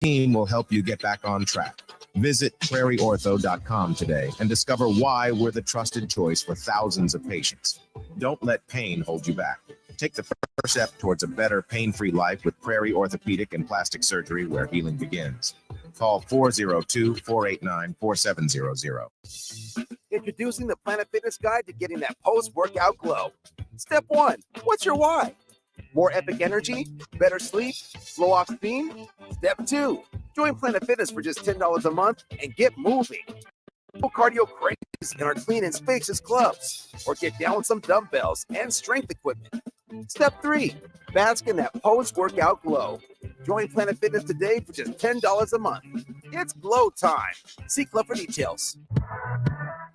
team will help you get back on track. Visit prairieortho.com today and discover why we're the trusted choice for thousands of patients. Don't let pain hold you back. Take the first step towards a better pain-free life with Prairie Orthopedic and Plastic Surgery, where healing begins. Call 402-489-4700. Introducing the Planet Fitness Guide to getting that post-workout glow. Step 1, what's your why? More epic energy? Better sleep? Blow off steam? Step 2, join Planet Fitness for just $10 a month and get moving. No cardio craze in our clean and spacious clubs, or get down with some dumbbells and strength equipment. Step 3, bask in that post-workout glow. Join Planet Fitness today for just $10 a month. It's glow time. See club for details.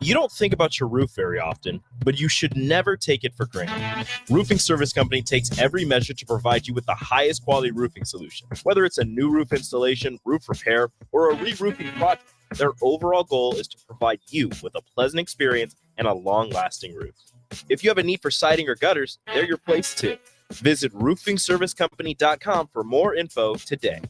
You don't think about your roof very often, but you should never take it for granted. Roofing Service Company takes every measure to provide you with the highest quality roofing solution. Whether it's a new roof installation, roof repair, or a re-roofing project, their overall goal is to provide you with a pleasant experience and a long-lasting roof. If you have a need for siding or gutters, they're your place too. Visit roofingservicecompany.com for more info today.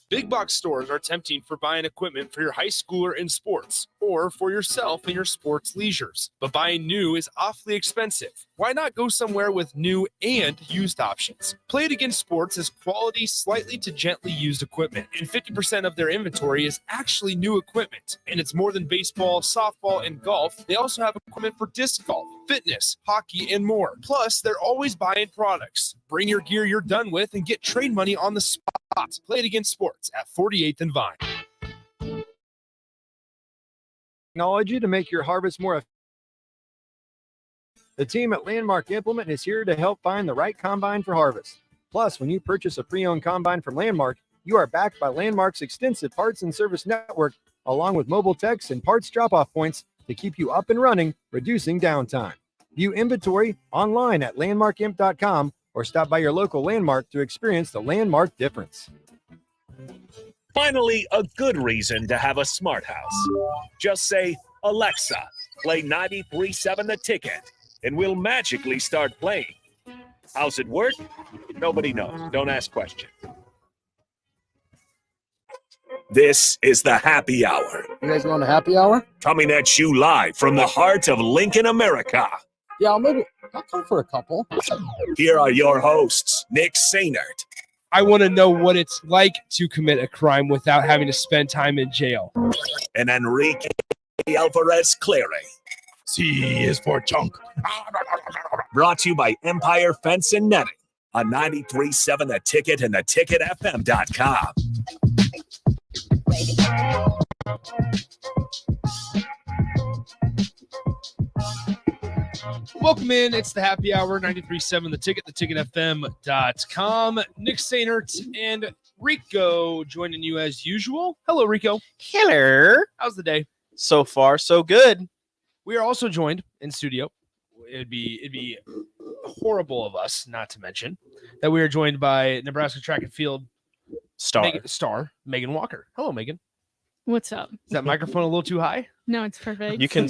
Big box stores are tempting for buying equipment for your high schooler in sports or for yourself in your sports leisures. But buying new is awfully expensive. Why not go somewhere with new and used options? Play It Again Sports is quality, slightly to gently used equipment, and 50% of their inventory is actually new equipment. And it's more than baseball, softball, and golf. They also have equipment for disc golf, fitness, hockey, and more. Plus, they're always buying products. Bring your gear you're done with and get trade money on the spot. Play It Again Sports at 48th and Vine. Technology to make your harvest more effective. The team at Landmark Implement is here to help find the right combine for harvest. Plus, when you purchase a pre-owned combine from Landmark, you are backed by Landmark's extensive parts and service network, along with mobile techs and parts drop-off points to keep you up and running, reducing downtime. View inventory online at landmarkimp.com or stop by your local Landmark to experience the Landmark difference. Finally, a good reason to have a smart house. Just say, Alexa, play 93.7 The Ticket, and we'll magically start playing. How's it work? Nobody knows. Don't ask questions. This is the Happy Hour. You guys going to happy hour? Coming at you live from the heart of Lincoln, America. Yeah, I'll come for a couple. Here are your hosts, Nick Sainert. I want to know what it's like to commit a crime without having to spend time in jail. And Enrique Alvarez Clary. C is for chunk. Brought to you by Empire Fence and Netting on 93.7 The Ticket and theticketfm.com. Welcome in. It's the Happy Hour, 93.7 The Ticket, theticketfm.com. Nick Sainert and Rico joining you as usual. Hello, Rico. Hello. How's the day? So far, so good. We are also joined in studio. It'd be horrible of us not to mention that we are joined by Nebraska track and field star Megan Walker. Hello, Megan. What's up? Is that microphone a little too high? No, it's perfect. You can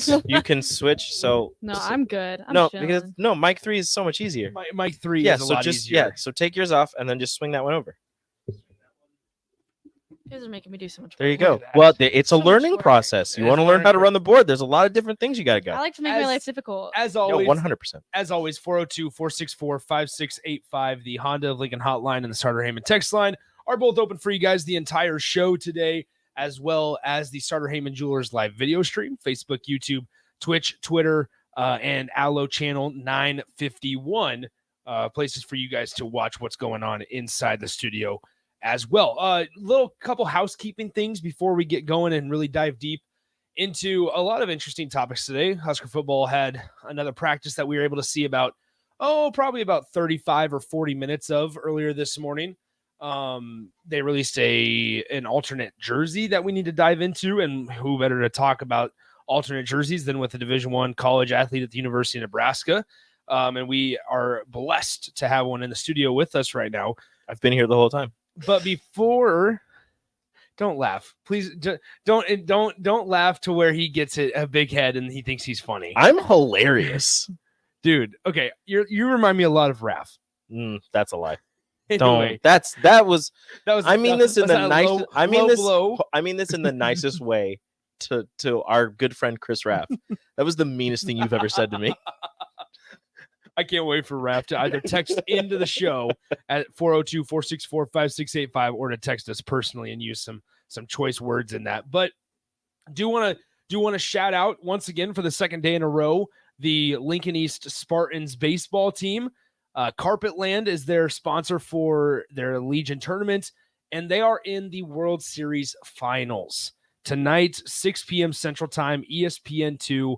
switch. So no, I'm good. Because mic 3 is so much easier. Mic 3 is a lot easier. Yeah, so take yours off and then just swing that one over. You guys are making me do so much work. There you go. Well, it's a learning process. You want to learn how to run the board. There's a lot of different things you got to go. I like to make my life difficult. As always, 100%. As always, 402-464-5685, the Honda of Lincoln hotline and the Starter Heyman text line are both open for you guys the entire show today, as well as the Starter Heyman Jewelers live video stream, Facebook, YouTube, Twitch, Twitter, and Allo channel 951, places for you guys to watch what's going on inside the studio as well. Little couple housekeeping things before we get going and really dive deep into a lot of interesting topics today. Husker football had another practice that we were able to see probably about 35 or 40 minutes of earlier this morning. They released an alternate jersey that we need to dive into, and who better to talk about alternate jerseys than with a Division I college athlete at the University of Nebraska. And we are blessed to have one in the studio with us right now. I've been here the whole time. But before, don't laugh, please. Don't laugh to where he gets a big head and he thinks he's funny. I'm hilarious, dude. Okay, you remind me a lot of Raph. That's a lie. Anyway, Don't. That was. that was. I mean this in was the that a nicest. low- I mean low this. blow? I mean this in the nicest way to our good friend Chris Raff. That was the meanest thing you've ever said to me. I can't wait for Raph to either text into the show at 402-464-5685 or to text us personally and use some choice words in that. But do want to shout out once again for the second day in a row the Lincoln East Spartans baseball team. Carpetland is their sponsor for their Legion tournament, and they are in the World Series finals tonight, 6 p.m. Central Time, ESPN2.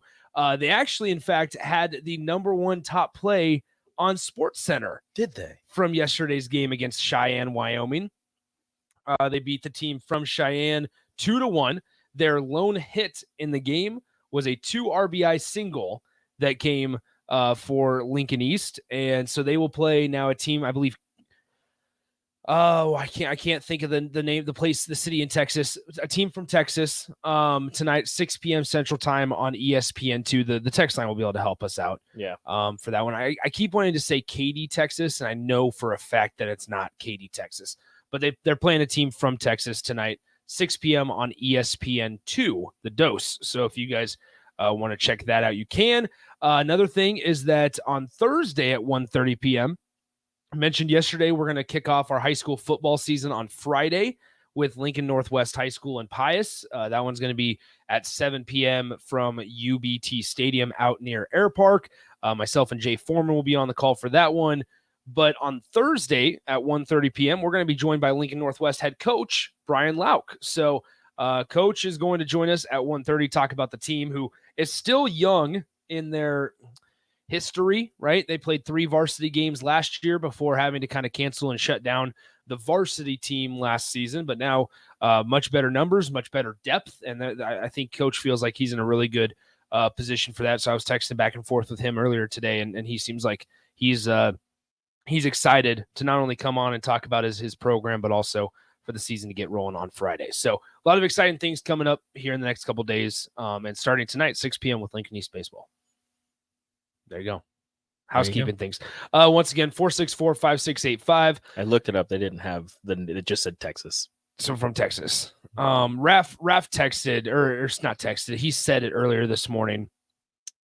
They actually, in fact, had the number one top play on SportsCenter. Did they? From yesterday's game against Cheyenne, Wyoming. They beat the team from Cheyenne 2-1. Their lone hit in the game was a 2 RBI single that came for Lincoln East. And so they will play now a team, I believe. Oh, I can't think of the name, the place, the city in Texas, a team from Texas tonight, 6 p.m. Central Time on ESPN2. The text line will be able to help us out. Yeah. For that one. I keep wanting to say Katy, Texas, and I know for a fact that it's not Katy, Texas, but they're playing a team from Texas tonight, 6 p.m. on ESPN2, the Dose. So if you guys want to check that out, you can. Another thing is that on Thursday at 1:30 p.m., I mentioned yesterday, we're going to kick off our high school football season on Friday with Lincoln Northwest High School in Pius. That one's going to be at 7 p.m. from UBT Stadium out near Air Park. Myself and Jay Foreman will be on the call for that one. But on Thursday at 1:30 p.m., we're going to be joined by Lincoln Northwest head coach Brian Lauk. So coach is going to join us at 1:30, talk about the team who is still young in their history, right? They played 3 varsity games last year before having to kind of cancel and shut down the varsity team last season, but now much better numbers, much better depth. And I think coach feels like he's in a really good position for that. So I was texting back and forth with him earlier today, and he seems like he's excited to not only come on and talk about his program, but also for the season to get rolling on Friday. So a lot of exciting things coming up here in the next couple of days, and starting tonight, 6 p.m. with Lincoln East Baseball. There you go. Housekeeping things. Once again, 464-5685. I looked it up. They didn't have it just said Texas. So from Texas. Raph texted, or not texted, he said it earlier this morning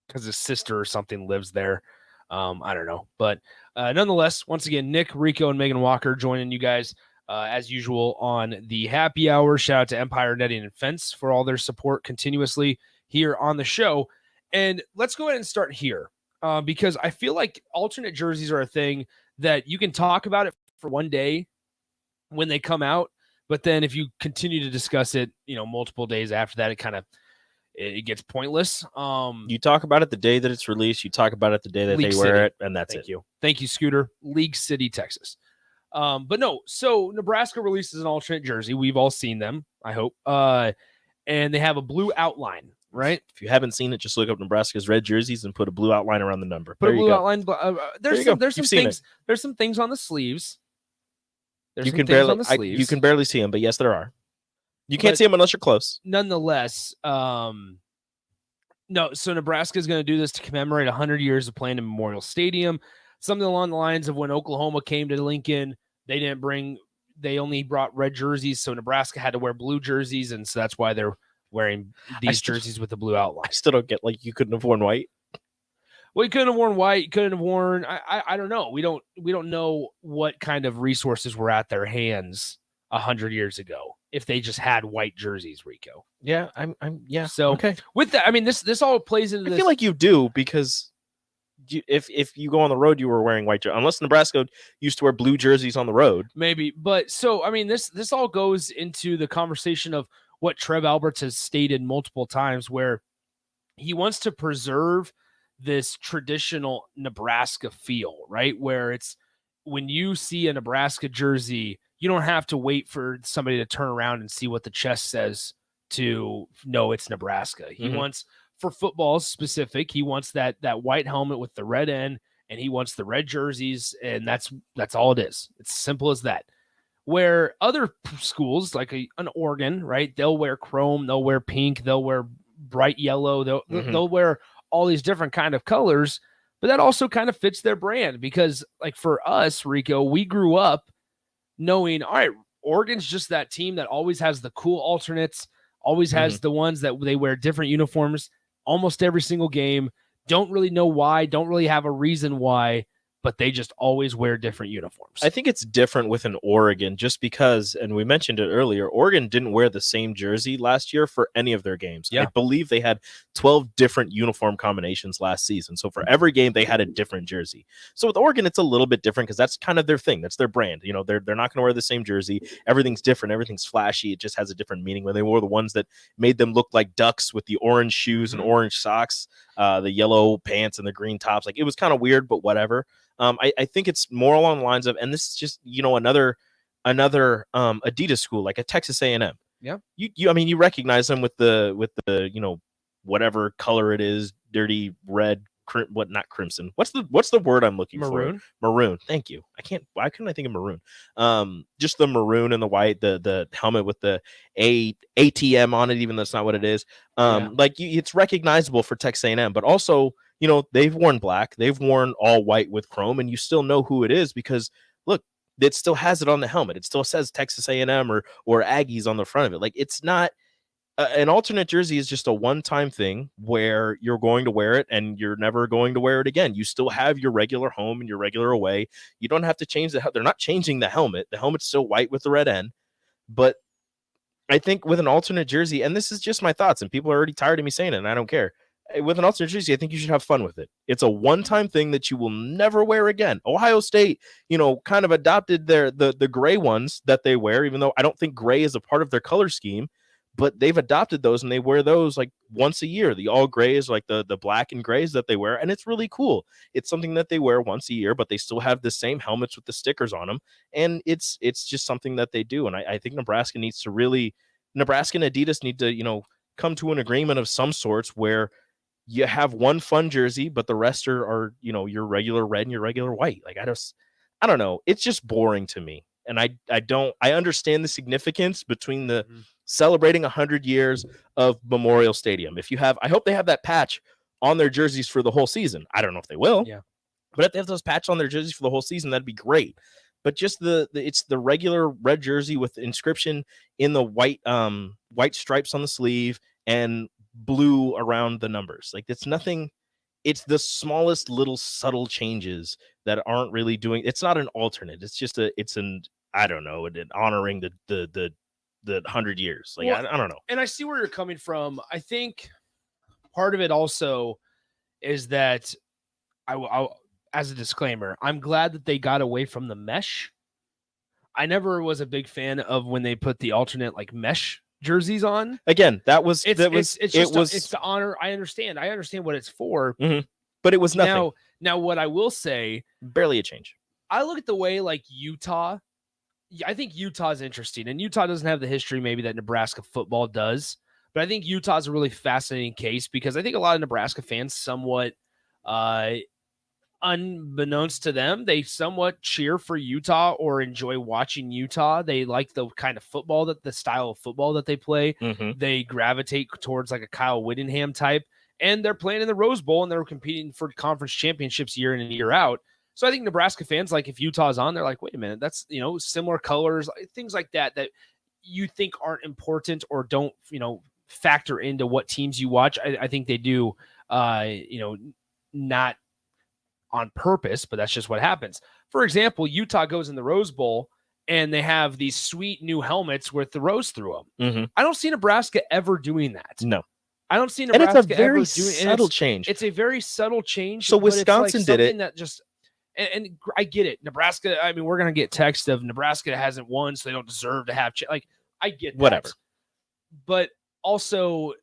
because his sister or something lives there. I don't know. But nonetheless, once again, Nick, Rico, and Megan Walker joining you guys as usual on the happy hour. Shout out to Empire Netting and Fence for all their support continuously here on the show. And let's go ahead and start here. Because I feel like alternate jerseys are a thing that you can talk about it for one day when they come out, but then if you continue to discuss it, multiple days after that, it gets pointless. You talk about it the day that it's released. You talk about it the day that League they wear City. it, and that's Thank it. you. Thank you, Scooter. League City, Texas. But no, so Nebraska releases an alternate jersey. We've all seen them, I hope. And they have a blue outline. Right. If you haven't seen it, just look up Nebraska's red jerseys and put a blue outline around the number. Put There a you blue go. outline. There's some things. There's some things on the sleeves. There's You some can things barely on the sleeves. you can barely see them, but yes, there are. You can't But- see them unless you're close. Nonetheless, no. So Nebraska is going to do this to commemorate 100 years of playing in Memorial Stadium. Something along the lines of when Oklahoma came to Lincoln, they only brought red jerseys, so Nebraska had to wear blue jerseys, and so that's why they're wearing these jerseys with the blue outline. I still don't get you couldn't have worn white. Well, you couldn't have worn white. You couldn't have worn. I don't know. We don't know what kind of resources were at their hands 100 years ago if they just had white jerseys, Rico. Yeah, yeah. So okay. with that, I mean, this all plays into I this. feel like you do because if you go on the road, you were wearing white jerseys. Unless Nebraska used to wear blue jerseys on the road. Maybe. But so, I mean, this all goes into the conversation of what Trev Alberts has stated multiple times, where he wants to preserve this traditional Nebraska feel, right? Where it's when you see a Nebraska jersey, you don't have to wait for somebody to turn around and see what the chest says to know it's Nebraska. He wants, for football specific, he wants that white helmet with the red end, and he wants the red jerseys, and that's all it is. It's simple as that. Where other schools like an Oregon, right? They'll wear chrome, they'll wear pink, they'll wear bright yellow, they'll wear all these different kind of colors. but that also kind of fits their brand because, like, for us, Rico, we grew up knowing, all right, Oregon's just that team that always has the cool alternates, always has the ones that they wear different uniforms almost every single game. Don't really know why, don't really have a reason why, but they just always wear different uniforms. I think it's different with an Oregon just because, and we mentioned it earlier, Oregon didn't wear the same jersey last year for any of their games. Yeah. I believe they had 12 different uniform combinations last season. So for every game, they had a different jersey. So with Oregon, it's a little bit different because that's kind of their thing. That's their brand. You know, they're not going to wear the same jersey. Everything's different. Everything's flashy. It just has a different meaning. When they wore the ones that made them look like ducks with the orange shoes and orange socks, the yellow pants and the green tops, like it was kind of weird, but whatever. I think it's more along the lines of, and this is just, you know, another Adidas school, like a Texas A&M. Yeah. I mean, you recognize them with the, you know, whatever color it is, dirty red, not crimson. What's the word I'm looking Maroon? for? Maroon. Thank you. Why couldn't I think of maroon? Just the maroon and the white, the helmet with the ATM on it, even though that's not what it is. It's recognizable for Texas A&M, but also, you know, they've worn black, they've worn all white with chrome, and you still know who it is because look, it still has it on the helmet. It still says Texas A&M or Aggies on the front of it. Like, it's not an alternate jersey is just a one-time thing where you're going to wear it and you're never going to wear it again. You still have your regular home and your regular away. You don't have to change they're not changing the helmet. The helmet's still white with the red end. But I think with an alternate jersey, and this is just my thoughts, and people are already tired of me saying it, and I don't care. With an alternate jersey, I think you should have fun with it. It's a one-time thing that you will never wear again. Ohio State, you know, kind of adopted the gray ones that they wear, even though I don't think gray is a part of their color scheme, but they've adopted those and they wear those like once a year. The all gray is like the black and grays that they wear, and it's really cool. It's something that they wear once a year, but they still have the same helmets with the stickers on them, and it's just something that they do. And I think Nebraska and Adidas need to, you know, come to an agreement of some sorts where you have one fun jersey, but the rest are, you know, your regular red and your regular white. Like, I don't know. It's just boring to me. And I understand the significance between the celebrating 100 years of Memorial Stadium. I hope they have that patch on their jerseys for the whole season. I don't know if they will. Yeah. But if they have those patches on their jerseys for the whole season, that'd be great. But just it's the regular red jersey with the inscription in the white stripes on the sleeve and blue around the numbers. Like, it's nothing. It's the smallest little subtle changes that aren't really doing. It's not an alternate. It's just I don't know, an honoring the 100 years. Like, well, I don't know. And I see where you're coming from. I think part of it also is that I as a disclaimer, I'm glad that they got away from the mesh. I never was a big fan of when they put the alternate like mesh jerseys on. Again, it's to honor. I understand what it's for, but it was nothing. Now what I will say, barely a change. I look at the way like Utah. I think Utah is interesting, and Utah doesn't have the history maybe that Nebraska football does, but I think Utah is a really fascinating case because I think a lot of Nebraska fans somewhat, unbeknownst to them, they somewhat cheer for Utah or enjoy watching Utah. They like the kind of the style of football that they play. They gravitate towards like a Kyle Whittingham type, and they're playing in the Rose Bowl and they're competing for conference championships year in and year out. So I think Nebraska fans, like if Utah's on, they're like, wait a minute, that's, you know, similar colors, things like that you think aren't important or don't, you know, factor into what teams you watch. I think they do, you know, not on purpose, but that's just what happens. For example, Utah goes in the Rose Bowl and they have these sweet new helmets with the rose through them. I don't see Nebraska ever doing that. No. I don't see Nebraska and it's a very ever doing subtle change. It's a very subtle change. So Wisconsin did it. That just, and I get it. Nebraska, I mean, we're going to get text of Nebraska hasn't won, so they don't deserve to have, like, I get that. Whatever. But also,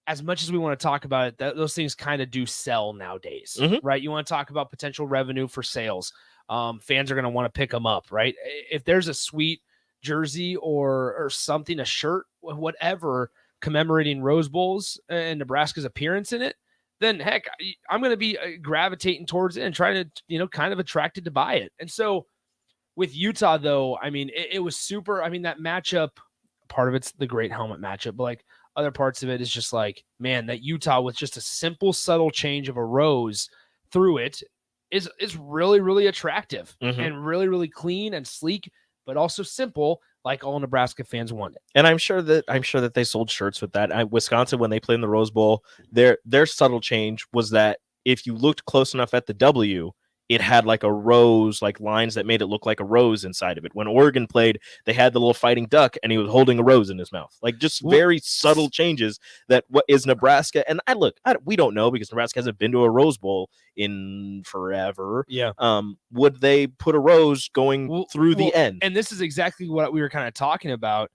as much as we want to talk about it, those things kind of do sell nowadays, right? You want to talk about potential revenue for sales. Fans are going to want to pick them up, right? If there's a sweet jersey or something, a shirt, whatever, commemorating Rose Bowls and Nebraska's appearance in it, then heck, I'm going to be gravitating towards it and trying to, you know, kind of attracted to buy it. And so with Utah, though, I mean, it was super. I mean, that matchup, part of it's the great helmet matchup, but like other parts of it is just like, man, that Utah with just a simple, subtle change of a rose through it is really, really attractive Mhm. and really, really clean and sleek, but also simple, like all Nebraska fans want it. And I'm sure that they sold shirts with that. Wisconsin, when they played in the Rose Bowl, their subtle change was that if you looked close enough at the W, it had like a rose, like lines that made it look like a rose inside of it. When Oregon played, they had the little fighting duck, and he was holding a rose in his mouth. Like just very subtle changes that what is Nebraska. And we don't know because Nebraska hasn't been to a Rose Bowl in forever. Yeah. Would they put a rose going through the end? And this is exactly what we were kind of talking about.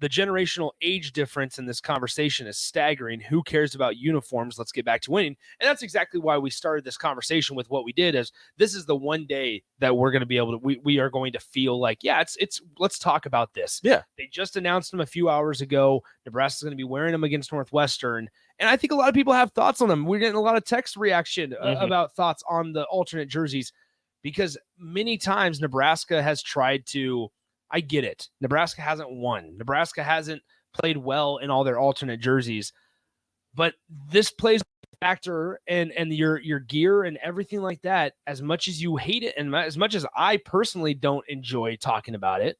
The generational age difference in this conversation is staggering. Who cares about uniforms? Let's get back to winning. And that's exactly why we started this conversation with what we did. Is this is the one day that we're going to be able to, we are going to feel like, yeah, it's let's talk about this. Yeah. They just announced them a few hours ago. Nebraska's going to be wearing them against Northwestern. And I think a lot of people have thoughts on them. We're getting a lot of text reaction about thoughts on the alternate jerseys, because many times Nebraska has tried to, I get it. Nebraska hasn't won. Nebraska hasn't played well in all their alternate jerseys, but this plays a factor, and your gear and everything like that. As much as you hate it, and as much as I personally don't enjoy talking about it,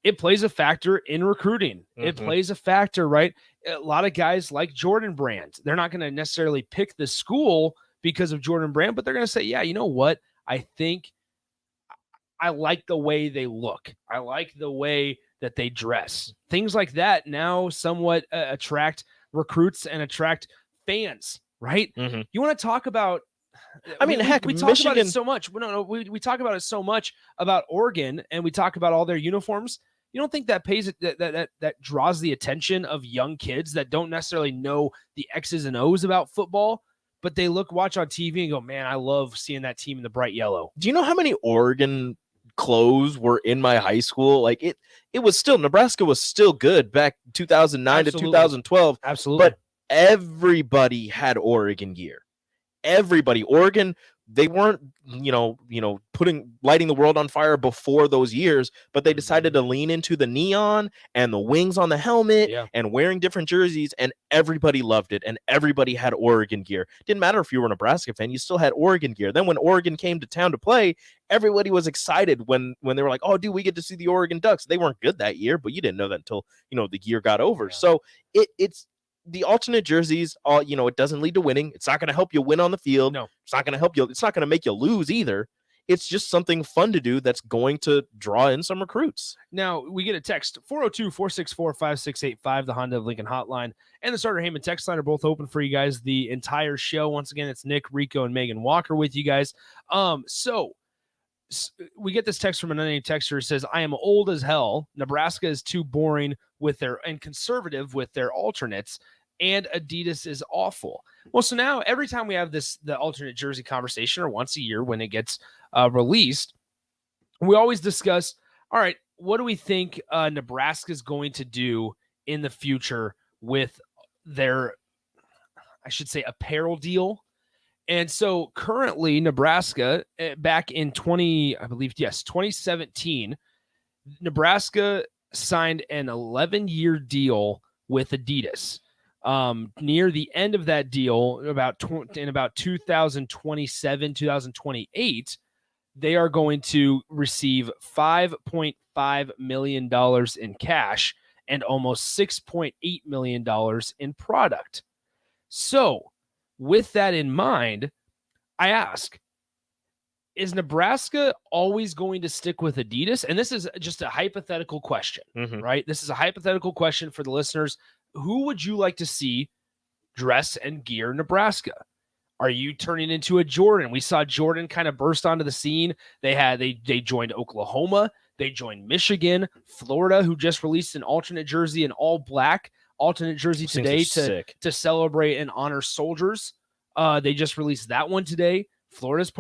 it plays a factor in recruiting. It plays a factor, right? A lot of guys like Jordan Brand. They're not going to necessarily pick the school because of Jordan Brand, but they're going to say, yeah, you know what? I think I like the way they look. I like the way that they dress. Things like that now somewhat attract recruits and attract fans, right? You want to talk about, I mean, we talk about it so much. No, we talk about it so much about Oregon, and we talk about all their uniforms. You don't think that pays it, that draws the attention of young kids that don't necessarily know the X's and O's about football, but they watch on TV and go, man, I love seeing that team in the bright yellow. Do you know how many Oregon clothes were in my high school? Like it was still, Nebraska was still good back 2009 to 2012. Absolutely. But everybody had Oregon gear. Everybody. Oregon, they weren't, lighting the world on fire before those years, but they decided to lean into the neon and the wings on the helmet and wearing different jerseys, and everybody loved it, and everybody had Oregon gear. Didn't matter if you were a Nebraska fan, you still had Oregon gear. Then when Oregon came to town to play, everybody was excited when they were like, oh, dude, we get to see the Oregon Ducks. They weren't good that year, but you didn't know that until, the year got over. Yeah. So it's the alternate jerseys, it doesn't lead to winning. It's not going to help you win on the field. No, it's not going to help you. It's not going to make you lose either. It's just something fun to do that's going to draw in some recruits. Now, we get a text, 402-464-5685, the Honda of Lincoln hotline, and the Starter Heyman text line are both open for you guys the entire show. Once again, it's Nick, Rico, and Megan Walker with you guys. So we get this text from an unnamed texter who says, I am old as hell. Nebraska is too boring and conservative with their alternates, and Adidas is awful. Well, so now every time we have the alternate jersey conversation, or once a year when it gets released, we always discuss, all right, what do we think Nebraska is going to do in the future with their, I should say, apparel deal? And so currently Nebraska, back in 2017, Nebraska signed an 11-year deal with Adidas. Near the end of that deal, in about 2027, 2028, they are going to receive $5.5 million in cash and almost $6.8 million in product. So with that in mind, I ask, is Nebraska always going to stick with Adidas? And this is just a hypothetical question, right? This is a hypothetical question for the listeners. Who would you like to see dress and gear Nebraska? Are you turning into a Jordan? We saw Jordan kind of burst onto the scene. They joined Oklahoma. They joined Michigan, Florida, who just released an alternate jersey, an all black alternate jersey today to celebrate and honor soldiers. They just released that one today. Florida's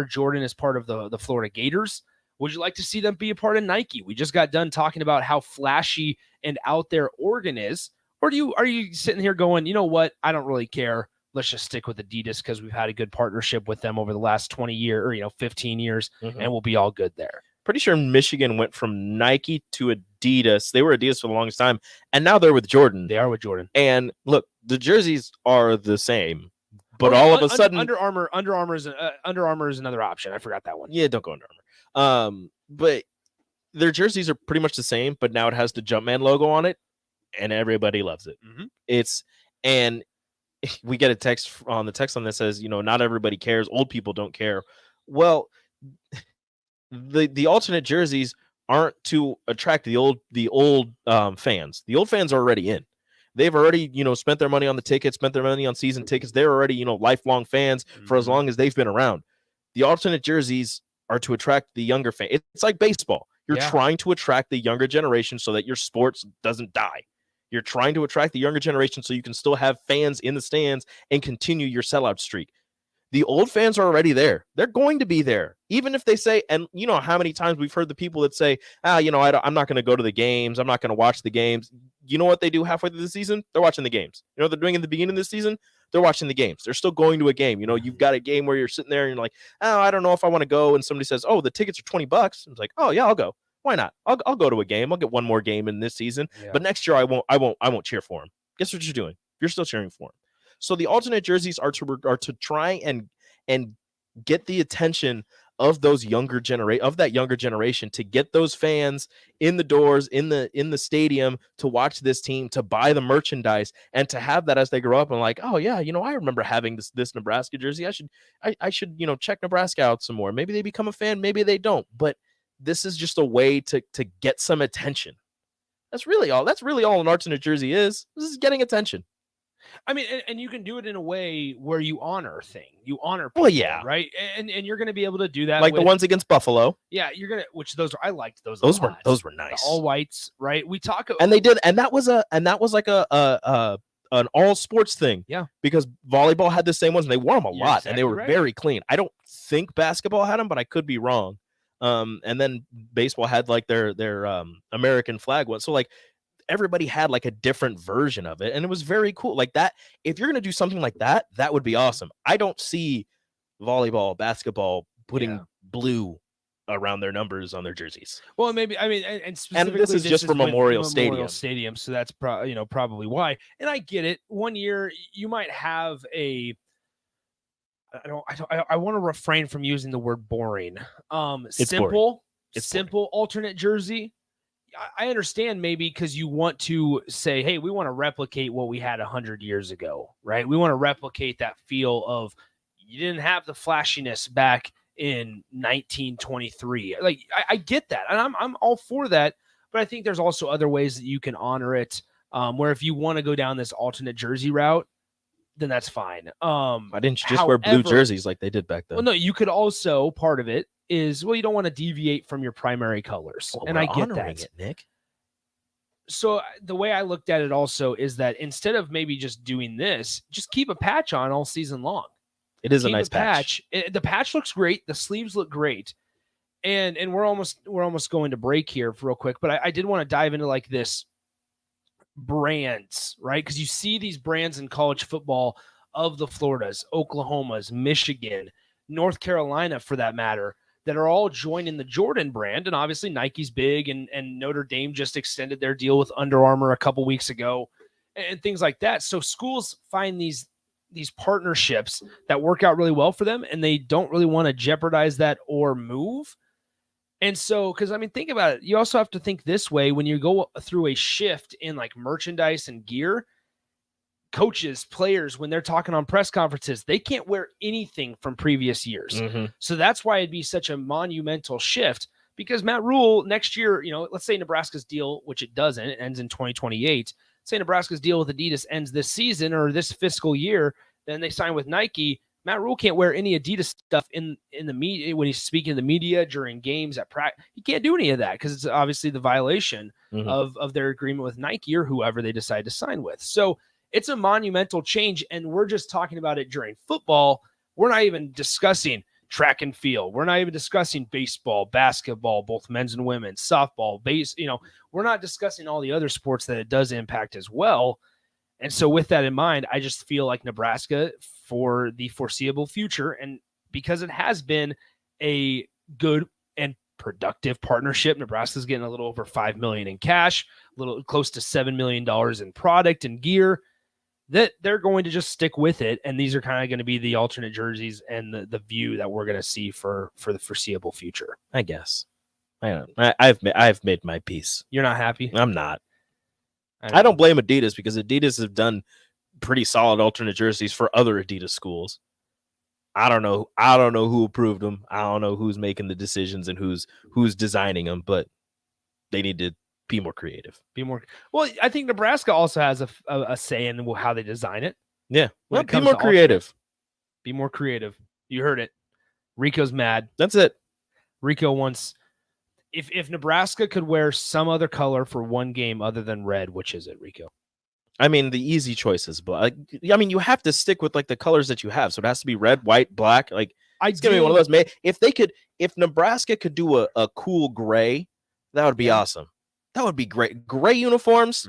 Jordan is part of the Florida Gators. Would you like to see them be a part of Nike? We just got done talking about how flashy and out there Oregon is. Or are you sitting here going, you know what? I don't really care. Let's just stick with Adidas because we've had a good partnership with them over the last 20 years or 15 years, and we'll be all good there. Pretty sure Michigan went from Nike to Adidas. They were Adidas for the longest time, and now they're with Jordan. They are with Jordan. And look, the jerseys are the same. But Oh, all of a Un- sudden, Under Armour is another option. I forgot that one. yeah, don't go Under Armour. But their jerseys are pretty much the same, but now it has the Jumpman logo on it, and everybody loves it. And we get a text on the text line that says, not everybody cares. Old people don't care. Well, the alternate jerseys aren't to attract the old fans. The old fans are already in. They've already, spent their money on the tickets, spent their money on season tickets. They're already, lifelong fans for as long as they've been around. The alternate jerseys are to attract the younger fan. It's like baseball. You're trying to attract the younger generation so that your sports doesn't die. You're trying to attract the younger generation so you can still have fans in the stands and continue your sellout streak. The old fans are already there. They're going to be there. Even if they say, and you know how many times we've heard the people that say, I'm not going to go to the games. I'm not going to watch the games. You know what they do halfway through the season? They're watching the games. You know what they're doing in the beginning of the season? They're watching the games. They're still going to a game. You've got a game where you're sitting there and you're like, I don't know if I want to go. And somebody says, the tickets are $20. It's like, oh yeah, I'll go. Why not? I'll go to a game. I'll get one more game in this season. Yeah. But next year I won't cheer for him. Guess what you're doing? You're still cheering for him. So the alternate jerseys are to try and get the attention of that younger generation, to get those fans in the doors, in the stadium, to watch this team, to buy the merchandise, and to have that as they grow up and like, oh yeah, I remember having this Nebraska jersey. I should check Nebraska out some more. Maybe they become a fan, maybe they don't. But this is just a way to get some attention. That's really all an alternate jersey is. This is getting attention. I mean, and you can do it in a way where you honor people, well, yeah, right? And you're going to be able to do that, like the ones against Buffalo. Yeah, you're gonna. I liked those. Those were nice. The all whites, right? We talk, and they did, and that was like an all sports thing. Yeah, because volleyball had the same ones, and they wore them a lot, exactly, and they were very clean. I don't think basketball had them, but I could be wrong. And then baseball had like their American flag one. So like everybody had like a different version of it, and it was very cool. Like that, if you're gonna do something like that, that would be awesome. I don't see volleyball, basketball putting blue around their numbers on their jerseys. Well, maybe and specifically this is just for Memorial Stadium. So that's probably why. And I get it. One year you might have I want to refrain from using the word boring. It's simple, boring. Alternate jersey. I understand maybe because you want to say, hey, we want to replicate what we had 100 years ago, right? We want to replicate that feel of you didn't have the flashiness back in 1923. Like I get that, and I'm all for that. But I think there's also other ways that you can honor it. Where if you want to go down this alternate jersey route, then that's fine. Why didn't you just wear blue jerseys like they did back then? Well, no, you could also, part of it is, you don't want to deviate from your primary colors. Well, and I get that. It, Nick. So the way I looked at it also is that instead of maybe just doing this, just keep a patch on all season long. It is a nice patch. The patch looks great. The sleeves look great. And we're almost going to break here for real quick, but I did want to dive into like this brands, right? Because you see these brands in college football of the Floridas, Oklahomas, Michigan, North Carolina, for that matter, that are all joining the Jordan brand. And obviously Nike's big, and Notre Dame just extended their deal with Under Armour a couple weeks ago, and things like that. So schools find these partnerships that work out really well for them, and they don't really want to jeopardize that or move. And so, because think about it, you also have to think this way when you go through a shift in like merchandise and gear. Coaches, players, when they're talking on press conferences, they can't wear anything from previous years. Mm-hmm. So that's why it'd be such a monumental shift, because Matt Rule next year, let's say Nebraska's deal, which it doesn't, it ends in 2028. Say Nebraska's deal with Adidas ends this season or this fiscal year, then they sign with Nike. Matt Rule can't wear any Adidas stuff in the media when he's speaking to the media during games at practice. He can't do any of that because it's obviously the violation of their agreement with Nike or whoever they decide to sign with. So it's a monumental change, and we're just talking about it during football. We're not even discussing track and field. We're not even discussing baseball, basketball, both men's and women's, softball, we're not discussing all the other sports that it does impact as well. And so with that in mind, I just feel like Nebraska, for the foreseeable future, and because it has been a good and productive partnership, Nebraska's getting a little over $5 million in cash, a little close to $7 million in product and gear. that they're going to just stick with it, and these are kind of going to be the alternate jerseys and the view that we're going to see for the foreseeable future. I guess. I don't. I've made my peace. You're not happy? I'm not. I don't blame Adidas because Adidas have done pretty solid alternate jerseys for other Adidas schools. I don't know who approved them. I don't know who's making the decisions and who's designing them, but they need to be more creative. Well, I think Nebraska also has a say in how they design it. Yeah. When Well, it be comes more to creative. Be more creative. You heard it. Rico's mad. That's it. Rico wants if Nebraska could wear some other color for one game other than red, which is it, Rico? I mean, the easy choices, but I mean, you have to stick with like the colors that you have. So it has to be red, white, black. Like it's gonna be one of those. If Nebraska could do a cool gray, that would be awesome. That would be great. Gray uniforms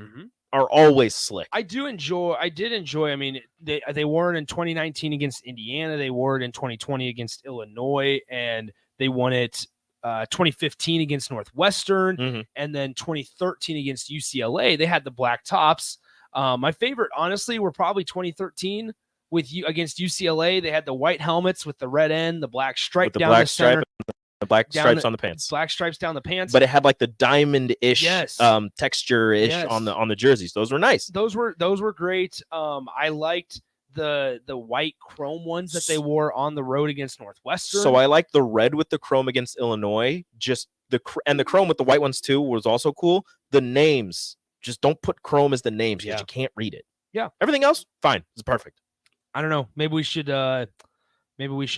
are always slick. I did enjoy. I mean, they wore it in 2019 against Indiana. They wore it in 2020 against Illinois, and they won it 2015 against Northwestern, and then 2013 against UCLA. They had the black tops. My favorite, honestly, were probably 2013 against UCLA. They had the white helmets with the red end, the black stripe down the center, the black stripes on the pants, black stripes down the pants. But it had like the diamond-ish texture-ish on the jerseys. Those were nice. Those were great. I liked the white chrome ones that they wore on the road against Northwestern. So I like the red with the chrome against Illinois. The chrome with the white ones too was also cool. The names. Just don't put chrome as the names because you can't read it. Yeah. Everything else, fine. It's perfect. I don't know. Maybe we should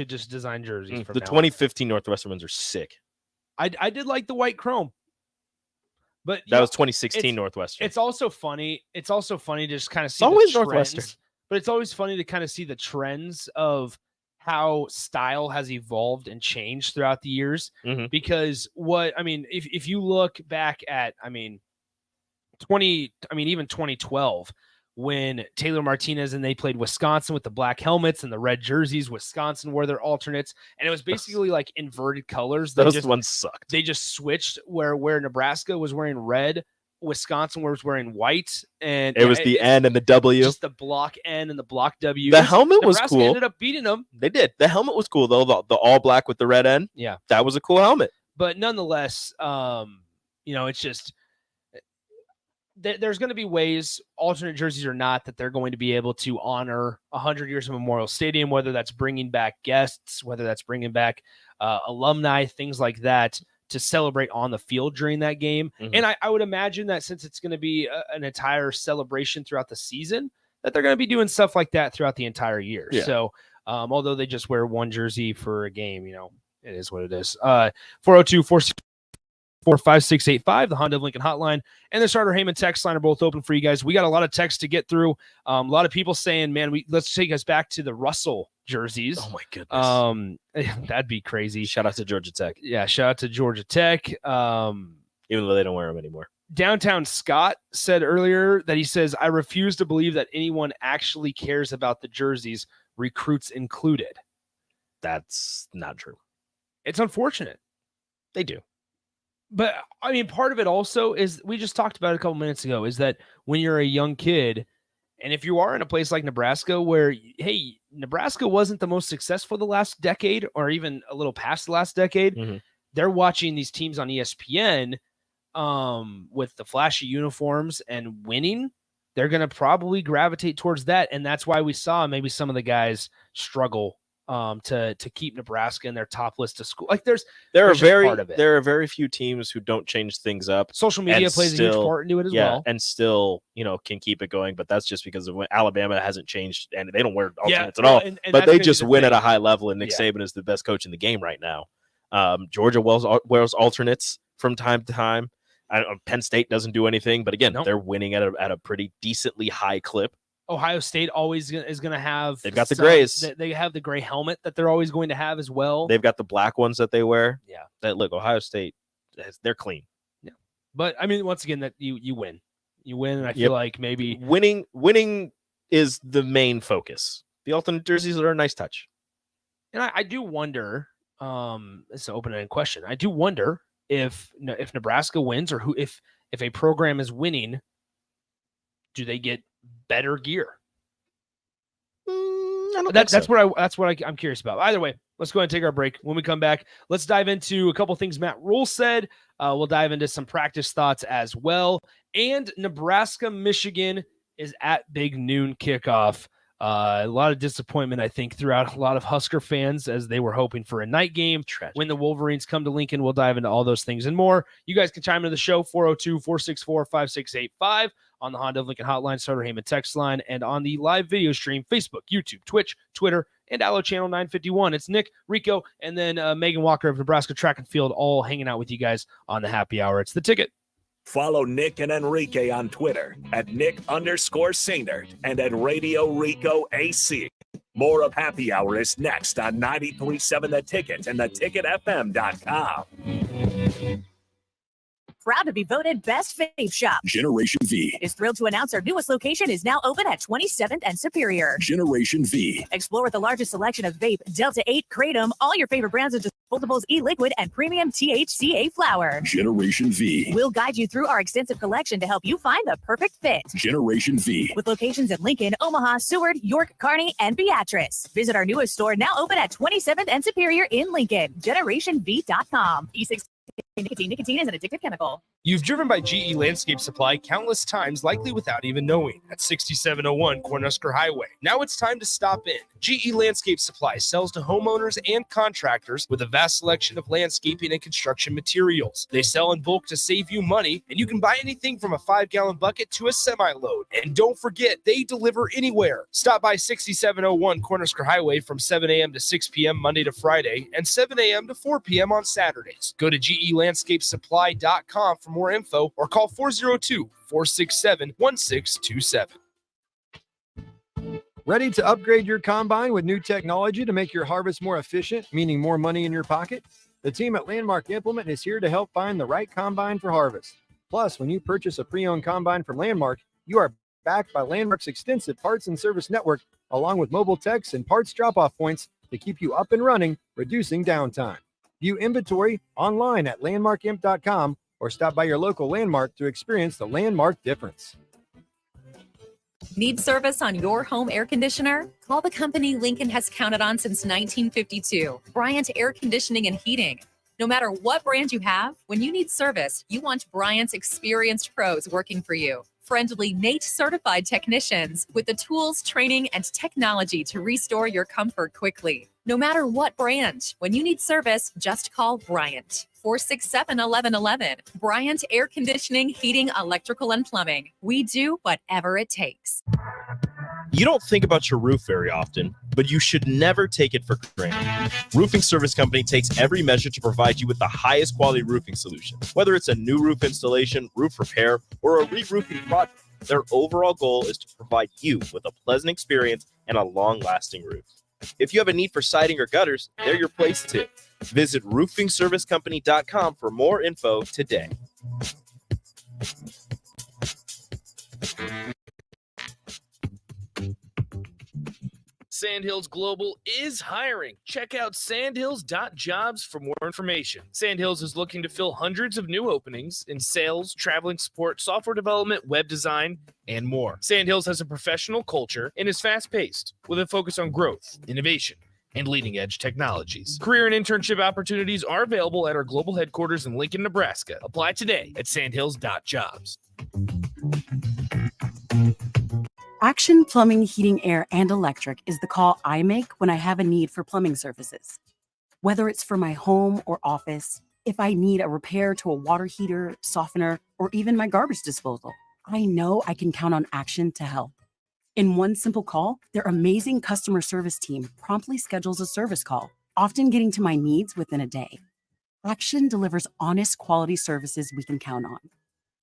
just design jerseys. From the 2015 Northwestern ones are sick. I did like the white chrome. But that was 2016 Northwestern. It's also funny. It's also funny to just kind of see always the Northwestern. trends, but it's always funny to kind of see the trends of how style has evolved and changed throughout the years. Because if you look back at, even 2012, when Taylor Martinez and they played Wisconsin with the black helmets and the red jerseys, Wisconsin wore their alternates, and it was basically like inverted colors. Those ones sucked. They just switched where Nebraska was wearing red, Wisconsin was wearing white, and it was the N and the W, just the block N and the block W. The helmet was Nebraska cool. Ended up beating them. They did. The helmet was cool though. The all black with the red N. Yeah, that was a cool helmet. But nonetheless, it's just. There's going to be ways, alternate jerseys or not, that they're going to be able to honor 100 years of Memorial Stadium, whether that's bringing back guests, whether that's bringing back alumni, things like that, to celebrate on the field during that game. And I would imagine that since it's going to be an entire celebration throughout the season, that they're going to be doing stuff like that throughout the entire year. Yeah. So although they just wear one jersey for a game, it is what it is. 402-456-5685, the Honda of Lincoln hotline, and the Starter Heyman text line are both open for you guys. We got a lot of text to get through. A lot of people saying, man, let's take us back to the Russell jerseys. Oh my goodness. That'd be crazy. Shout out to Georgia Tech. Yeah, shout out to Georgia Tech. Even though they don't wear them anymore. Downtown Scott said earlier that he says, I refuse to believe that anyone actually cares about the jerseys, recruits included. That's not true. It's unfortunate. They do. But part of it also is, we just talked about it a couple minutes ago, is that when you're a young kid, and if you are in a place like Nebraska where, hey, Nebraska wasn't the most successful the last decade or even a little past the last decade, they're watching these teams on ESPN with the flashy uniforms and winning. They're going to probably gravitate towards that. And that's why we saw maybe some of the guys struggle to keep Nebraska in their top list of school. Like there are very few teams who don't change things up. Social media plays a huge part into it as well. And still, can keep it going. But that's just because of when Alabama hasn't changed and they don't wear alternates at all. And but they just win at a high level, and Nick Saban is the best coach in the game right now. Georgia wears alternates from time to time. Penn State doesn't do anything, but again, they're winning at a pretty decently high clip. Ohio State always is going to have. They've got the grays. They have the gray helmet that they're always going to have as well. They've got the black ones that they wear. Yeah. Ohio State, they're clean. Yeah. But once again, that you win. You win, and I feel like maybe winning is the main focus. The alternate jerseys are a nice touch. And I do wonder. It's an open-ended question. I do wonder if Nebraska wins, or if a program is winning, do they get better gear? That's what I'm curious about. Either way, let's go ahead and take our break. When we come back, let's dive into a couple things Matt Rule said. We'll dive into some practice thoughts as well. And Nebraska, Michigan is at big noon kickoff. A lot of disappointment, I think, throughout a lot of Husker fans as they were hoping for a night game. When the Wolverines come to Lincoln, we'll dive into all those things and more. You guys can chime into the show, 402-464-5685 on the Honda of Lincoln hotline, Starter Heyman text line, and on the live video stream, Facebook, YouTube, Twitch, Twitter, and Allo Channel 951. It's Nick, Rico, and then Megan Walker of Nebraska Track and Field all hanging out with you guys on the happy hour. It's The Ticket. Follow Nick and Enrique on Twitter at Nick_Sainert and at Radio Rico AC. More of Happy Hour is next on 93.7 The Ticket and theticketfm.com. Proud to be voted Best Vape Shop. Generation V. Is thrilled to announce our newest location is now open at 27th and Superior. Generation V. Explore the largest selection of vape, Delta 8, Kratom, all your favorite brands of disposables, e-liquid, and premium THCA flower. Generation V. We'll guide you through our extensive collection to help you find the perfect fit. Generation V. With locations in Lincoln, Omaha, Seward, York, Kearney, and Beatrice. Visit our newest store now open at 27th and Superior in Lincoln. GenerationV.com. E6 nicotine. Nicotine is an addictive chemical. You've driven by GE Landscape Supply countless times, likely without even knowing, at 6701 Cornhusker Highway. Now it's time to stop in. GE Landscape Supply sells to homeowners and contractors with a vast selection of landscaping and construction materials. They sell in bulk to save you money, and you can buy anything from a 5-gallon bucket to a semi-load. And don't forget, they deliver anywhere. Stop by 6701 Cornhusker Highway from 7 a.m. to 6 p.m. Monday to Friday and 7 a.m. to 4 p.m. on Saturdays. Go to GELandscapeSupply.com for more info or call 402-467-1627. Ready to upgrade your combine with new technology to make your harvest more efficient, meaning more money in your pocket? The team at Landmark Implement is here to help find the right combine for harvest. Plus, when you purchase a pre-owned combine from Landmark, you are backed by Landmark's extensive parts and service network, along with mobile techs and parts drop-off points to keep you up and running, reducing downtime. View inventory online at landmarkimp.com or stop by your local Landmark to experience the Landmark difference. Need service on your home air conditioner? Call the company Lincoln has counted on since 1952, Bryant Air Conditioning and Heating. No matter what brand you have, when you need service, you want Bryant's experienced pros working for you. Friendly NATE certified technicians with the tools, training, and technology to restore your comfort quickly. No matter what brand, when you need service, just call Bryant. 467-1111. Bryant Air Conditioning, Heating, Electrical, and Plumbing. We do whatever it takes. You don't think about your roof very often, but you should never take it for granted. Roofing Service Company takes every measure to provide you with the highest quality roofing solution. Whether it's a new roof installation, roof repair, or a re-roofing project, their overall goal is to provide you with a pleasant experience and a long-lasting roof. If you have a need for siding or gutters, they're your place too. Visit roofingservicecompany.com for more info today. Sandhills Global is hiring. Check out sandhills.jobs for more information. Sandhills is looking to fill hundreds of new openings in sales, traveling support, software development, web design, and more. Sandhills has a professional culture and is fast-paced with a focus on growth, innovation, and leading-edge technologies. Career and internship opportunities are available at our global headquarters in Lincoln, Nebraska. Apply today at sandhills.jobs. Action Plumbing, Heating, Air, and Electric is the call I make when I have a need for plumbing services. Whether it's for my home or office, if I need a repair to a water heater, softener, or even my garbage disposal, I know I can count on Action to help. In one simple call, their amazing customer service team promptly schedules a service call, often getting to my needs within a day. Action delivers honest quality services we can count on.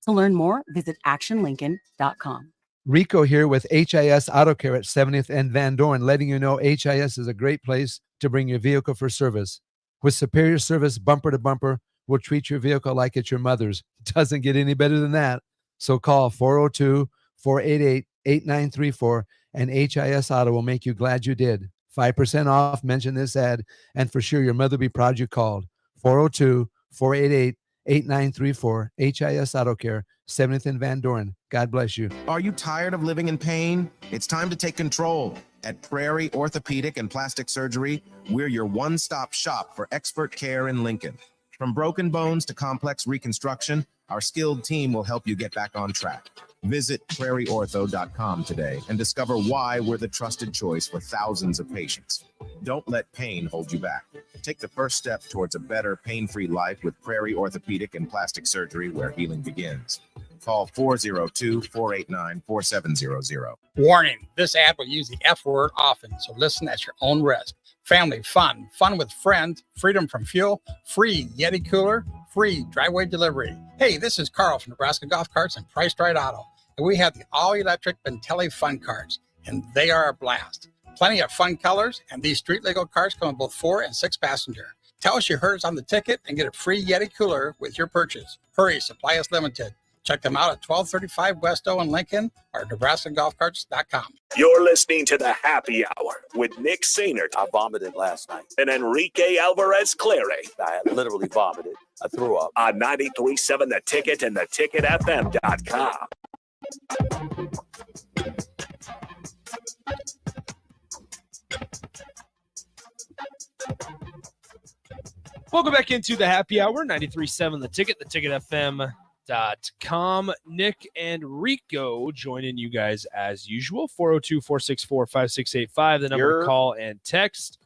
To learn more, visit actionlincoln.com. Rico here with HIS Auto Care at 70th and Van Dorn, letting you know HIS is a great place to bring your vehicle for service. With superior service bumper to bumper, we'll treat your vehicle like it's your mother's. It doesn't get any better than that. So call 402-488-8934 and HIS Auto will make you glad you did. 5% off, mention this ad, and for sure your mother will be proud you called. 402-488-8934, HIS Auto Care, 70th and Van Dorn. God bless you. Are you tired of living in pain? It's time to take control At Prairie Orthopedic and Plastic Surgery, we're your one-stop shop for expert care in Lincoln. From broken bones to complex reconstruction, our skilled team will help you get back on track. Visit prairieortho.com today and discover why we're the trusted choice for thousands of patients. Don't let pain hold you back. Take the first step towards a better, pain-free life with Prairie Orthopedic and Plastic Surgery, where healing begins. Call 402-489-4700. Warning, this ad will use the F word often, so listen at your own risk. Family fun, fun with friends, freedom from fuel, free Yeti cooler, free driveway delivery. Hey, this is Carl from Nebraska Golf Carts and Price Right Auto, and we have the all-electric Bentelli Fun Carts, and they are a blast. Plenty of fun colors, and these street-legal carts come in both 4 and 6 passenger. Tell us you heard us on the ticket and get a free Yeti cooler with your purchase. Hurry, supply is limited. Check them out at 1235 West O in Lincoln or NebraskaGolfCarts.com. You're listening to the Happy Hour with Nick Sainert. I vomited last night. And Enrique Alvarez Clary. I literally vomited. I threw up. On 93.7 The Ticket and theticketfm.com. Welcome back into the Happy Hour, 93.7 The Ticket, theticketfm.com. Nick and Rico joining you guys as usual. 402-464-5685, the number to call and text.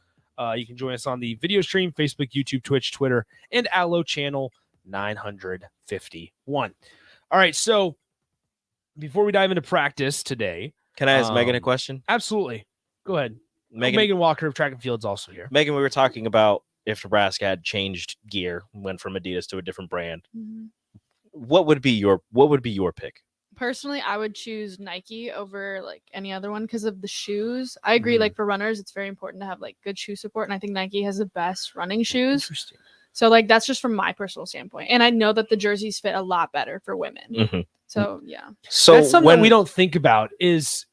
You can join us on the video stream, Facebook, YouTube, Twitch, Twitter, and Allo channel 951. All right, so before we dive into practice today, Can I ask Megan a question? Absolutely. Go ahead. Megan Walker of Track and Field's also here. Megan, we were talking about if Nebraska had changed gear, went from Adidas to a different brand. Mm-hmm. What would be your pick? Personally, I would choose Nike over like any other one because of the shoes. I agree. Like for runners, it's very important to have like good shoe support, and I think Nike has the best running shoes. Interesting. So like that's just from my personal standpoint, and I know that the jerseys fit a lot better for women. Mm-hmm. So yeah. So that's something that we don't think about is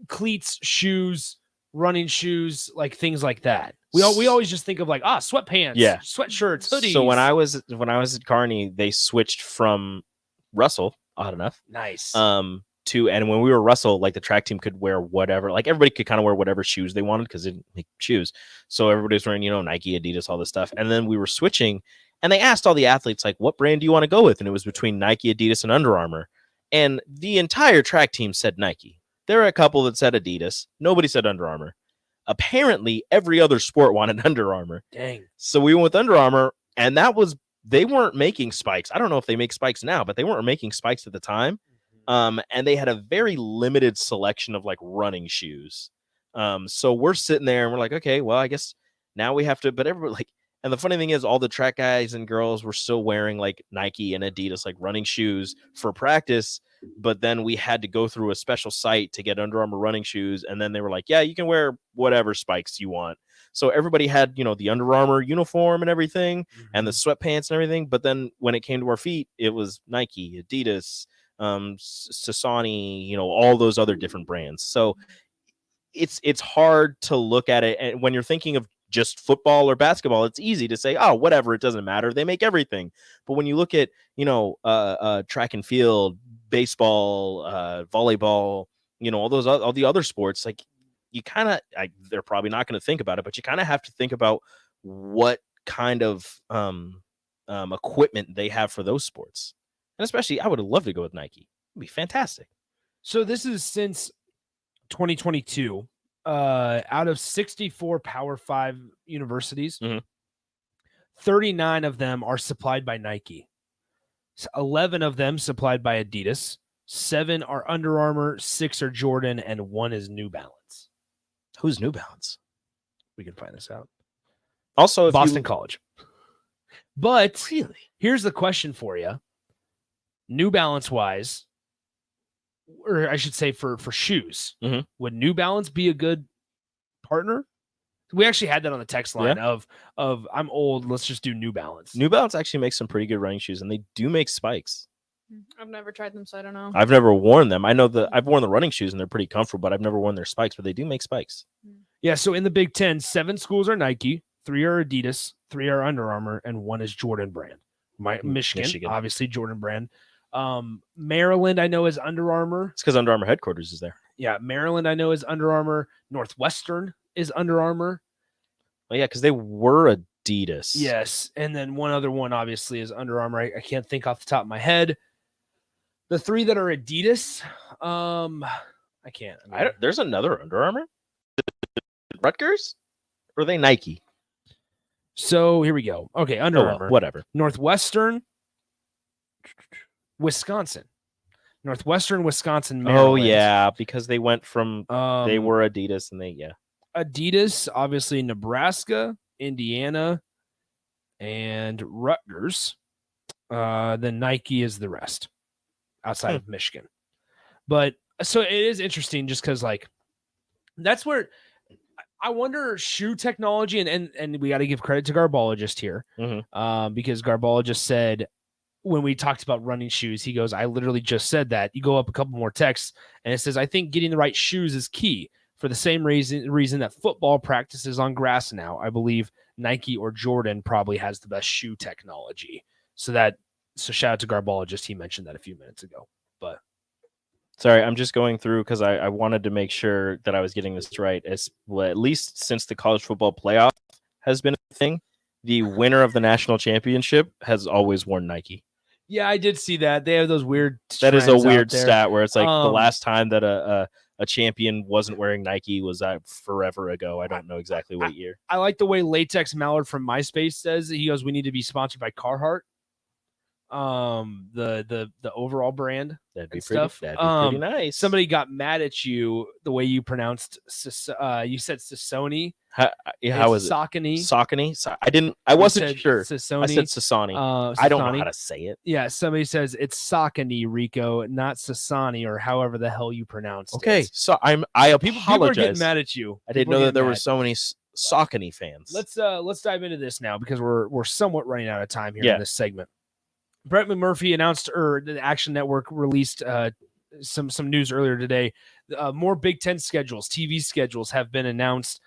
cleats, shoes, running shoes, like things like that. We always just think of like sweatpants, sweatshirts, hoodies. So when I was at Kearney, they switched from Russell, odd enough. Nice. And when we were Russell, like the track team could wear whatever, like everybody could kind of wear whatever shoes they wanted because they didn't make shoes. So everybody was wearing, Nike, Adidas, all this stuff. And then we were switching and they asked all the athletes, like, what brand do you want to go with? And it was between Nike, Adidas, and Under Armour. And the entire track team said Nike. There are a couple that said Adidas. Nobody said Under Armour. Apparently, every other sport wanted Under Armour. Dang. So we went with Under Armour, and they weren't making spikes. I don't know if they make spikes now, but they weren't making spikes at the time. And they had a very limited selection of like running shoes. So we're sitting there and we're like, okay, well, I guess now we have to, but everybody like, and the funny thing is all the track guys and girls were still wearing like Nike and Adidas, like running shoes for practice. But then we had to go through a special site to get Under Armour running shoes. And then they were like, yeah, you can wear whatever spikes you want. So everybody had, the Under Armour uniform and everything and the sweatpants and everything. But then when it came to our feet, it was Nike, Adidas, Sasani, all those other different brands. So it's hard to look at it. And when you're thinking of just football or basketball, it's easy to say, oh, whatever, it doesn't matter. They make everything. But when you look at, track and field, baseball, volleyball, all the other sports, like you kind of, they're probably not going to think about it, but you kind of have to think about what kind of equipment they have for those sports. And especially, I would have loved to go with Nike. It'd be fantastic. So this is since 2022. Out of 64 Power 5 universities, 39 of them are supplied by Nike. 11 of them supplied by Adidas. 7 are Under Armour, 6 are Jordan, and 1 is New Balance. Who's New Balance? We can find this out. Also, if Boston College. But really, here's the question for you. New Balance wise, or I should say for shoes, would New Balance be a good partner? We actually had that on the text line of I'm old, let's just do New Balance. New Balance actually makes some pretty good running shoes, and they do make spikes. I've never tried them, so I don't know. I've never worn them. I know I've worn the running shoes, and they're pretty comfortable, but I've never worn their spikes, but they do make spikes. Yeah, so in the Big Ten, 7 schools are Nike, 3 are Adidas, 3 are Under Armour, and 1 is Jordan brand. Michigan, obviously Jordan brand. Maryland, I know, is Under Armour. It's because Under Armour headquarters is there. Yeah, Maryland I know is Under Armour. Northwestern is Under Armour. Well, yeah, because they were Adidas. Yes, and then one other one obviously is Under Armour. I can't think off the top of my head. The three that are Adidas, I can't. There's another Under Armour. Rutgers, or are they Nike? So here we go. Okay, Under Oh, well, Armour, whatever. Northwestern, Wisconsin, Maryland. Oh yeah, because they went from they were Adidas and Adidas, obviously Nebraska, Indiana, and Rutgers. Then Nike is the rest outside of Michigan. But so it is interesting just because like that's where I wonder shoe technology and we got to give credit to Garbologist here. Because Garbologist said when we talked about running shoes, he goes, I literally just said that. You go up a couple more texts and it says, I think getting the right shoes is key. For the same reason that football practices on grass now, I believe Nike or Jordan probably has the best shoe technology. So shout out to Garbologist. He mentioned that a few minutes ago. But sorry, I'm just going through because I wanted to make sure that I was getting this right. At least since the college football playoff has been a thing, the winner of the national championship has always worn Nike. Yeah, I did see that. They have those weird. That is a trends out weird there. stat where it's like the last time that a champion wasn't wearing Nike was forever ago. I don't know exactly what year. I like the way Latex Mallard from MySpace says. He goes, "We need to be sponsored by Carhartt." The overall brand. That'd be and pretty. stuff. That'd be pretty nice. Somebody got mad at you the way you pronounced. You said Sassoni. How was it? Saucony. Saucony. I didn't. I wasn't sure. Sassoni. I said Sassani. I don't know how to say it. Yeah, somebody says it's Saucony, Rico, not Sassani, or however the hell you pronounce it. Okay, so I apologize. People are getting mad at you. I didn't know that there were so many Saucony fans. Let's dive into this now because we're somewhat running out of time here Yeah. in this segment. Brett McMurphy announced, or the Action Network released some news earlier today. More Big Ten schedules, TV schedules have been announced.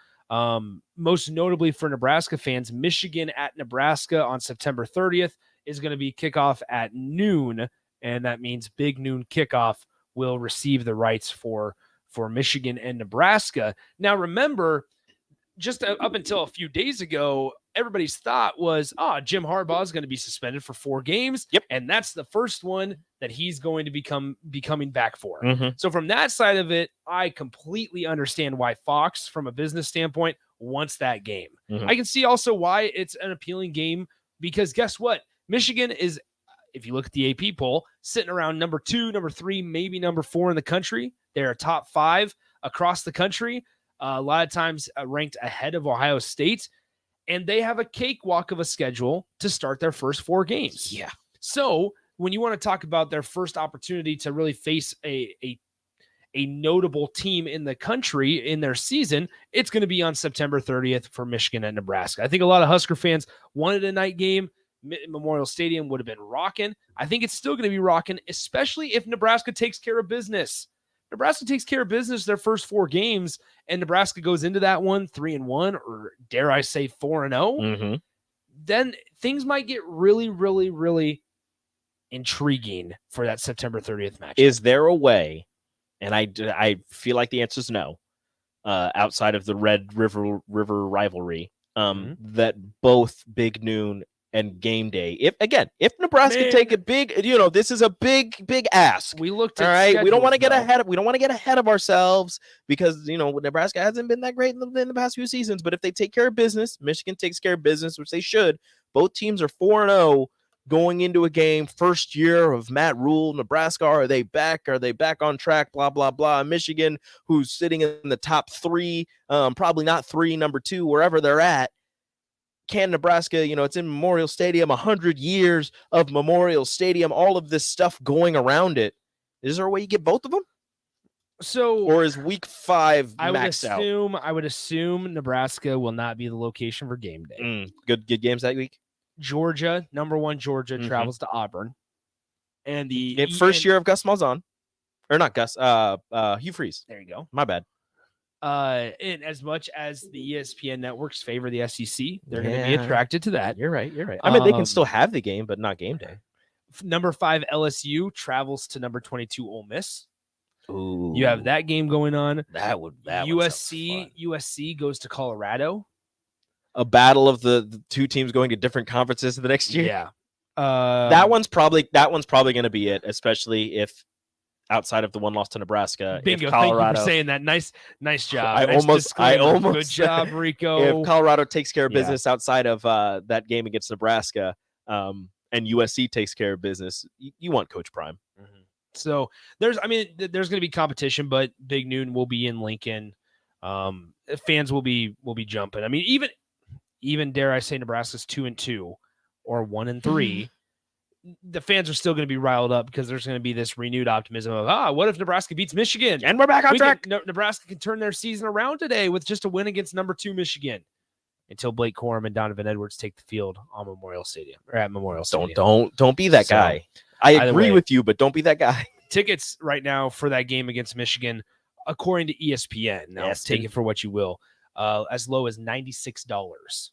Most notably for Nebraska fans, Michigan at Nebraska on September 30th is going to be kickoff at noon, and that means big noon kickoff will receive the rights for Michigan and Nebraska. Now, remember, just up until a few days ago, everybody's thought was, Jim Harbaugh is going to be suspended for 4 games. Yep. And that's the first one that he's going to be coming back for. Mhm. So from that side of it, I completely understand why Fox, from a business standpoint, wants that game. Mhm. I can see also why it's an appealing game because guess what? Michigan is, if you look at the AP poll, sitting around number 2, number 3, maybe number 4 in the country. They're top 5 across the country. A lot of times ranked ahead of Ohio State, and they have a cakewalk of a schedule to start their first 4 games. Yeah. So when you want to talk about their first opportunity to really face a notable team in the country in their season, it's going to be on September 30th for Michigan and Nebraska. I think a lot of Husker fans wanted a night game. Memorial Stadium would have been rocking. I think it's still going to be rocking, especially if Nebraska takes care of business. Nebraska takes care of business their first 4 games, and Nebraska goes into that one 3-1, or dare I say 4-0. Mm-hmm. Then things might get really, really, really intriguing for that September 30th match. Is there a way, and I feel like the answer is no, outside of the Red River rivalry, that both Big Noon and Game Day, if Nebraska take a big, this is a big ask. We looked at all right. We don't want to get schedules, ahead of ourselves because Nebraska hasn't been that great in the past few seasons. But if they take care of business, Michigan takes care of business, which they should. Both teams are 4-0 going into a game, first year of Matt Rule. Nebraska, are they back? Are they back on track? Blah blah blah. Michigan, who's sitting in the top 3, probably not 3, number 2, wherever they're at. Can Nebraska, it's in Memorial Stadium, 100 years of Memorial Stadium, all of this stuff going around it. Is there a way you get both of them? So, or is week 5 I maxed would assume Nebraska will not be the location for game day. Good games that week. Georgia, number 1 Georgia travels to Auburn, and the first year of Gus Malzahn, or not Gus, Hugh Freeze. There you go. My bad. And as much as the ESPN networks favor the SEC, they're going to be attracted to that. You're right. I mean, they can still have the game, but not game day. Number 5 LSU travels to number 22 Ole Miss. Ooh, You have that game going on. that would USC goes to Colorado. a battle of the two teams going to different conferences the next year. Yeah. That one's probably going to be it, especially if outside of the one loss to Nebraska. Bingo. If Colorado, Thank you for saying that. Nice job. I Nice almost disclaimer. Good said, job, Rico. if Colorado takes care of Yeah. business outside of that game against Nebraska, and USC takes care of business, you want Coach Prime. So there's going to be competition, but Big Noon will be in Lincoln. Fans will be jumping. I mean, even dare I say Nebraska's 2-2 or 1-3. The fans are still going to be riled up because there's going to be this renewed optimism of, what if Nebraska beats Michigan? And we're back on track. Nebraska can turn their season around today with just a win against number 2 Michigan. Until Blake Corum and Donovan Edwards take the field on Memorial Stadium or at Memorial Stadium. Don't be that guy. I either agree way, with you, but don't be that guy. Tickets right now for that game against Michigan, according to ESPN, now take it for what you will, as low as $96.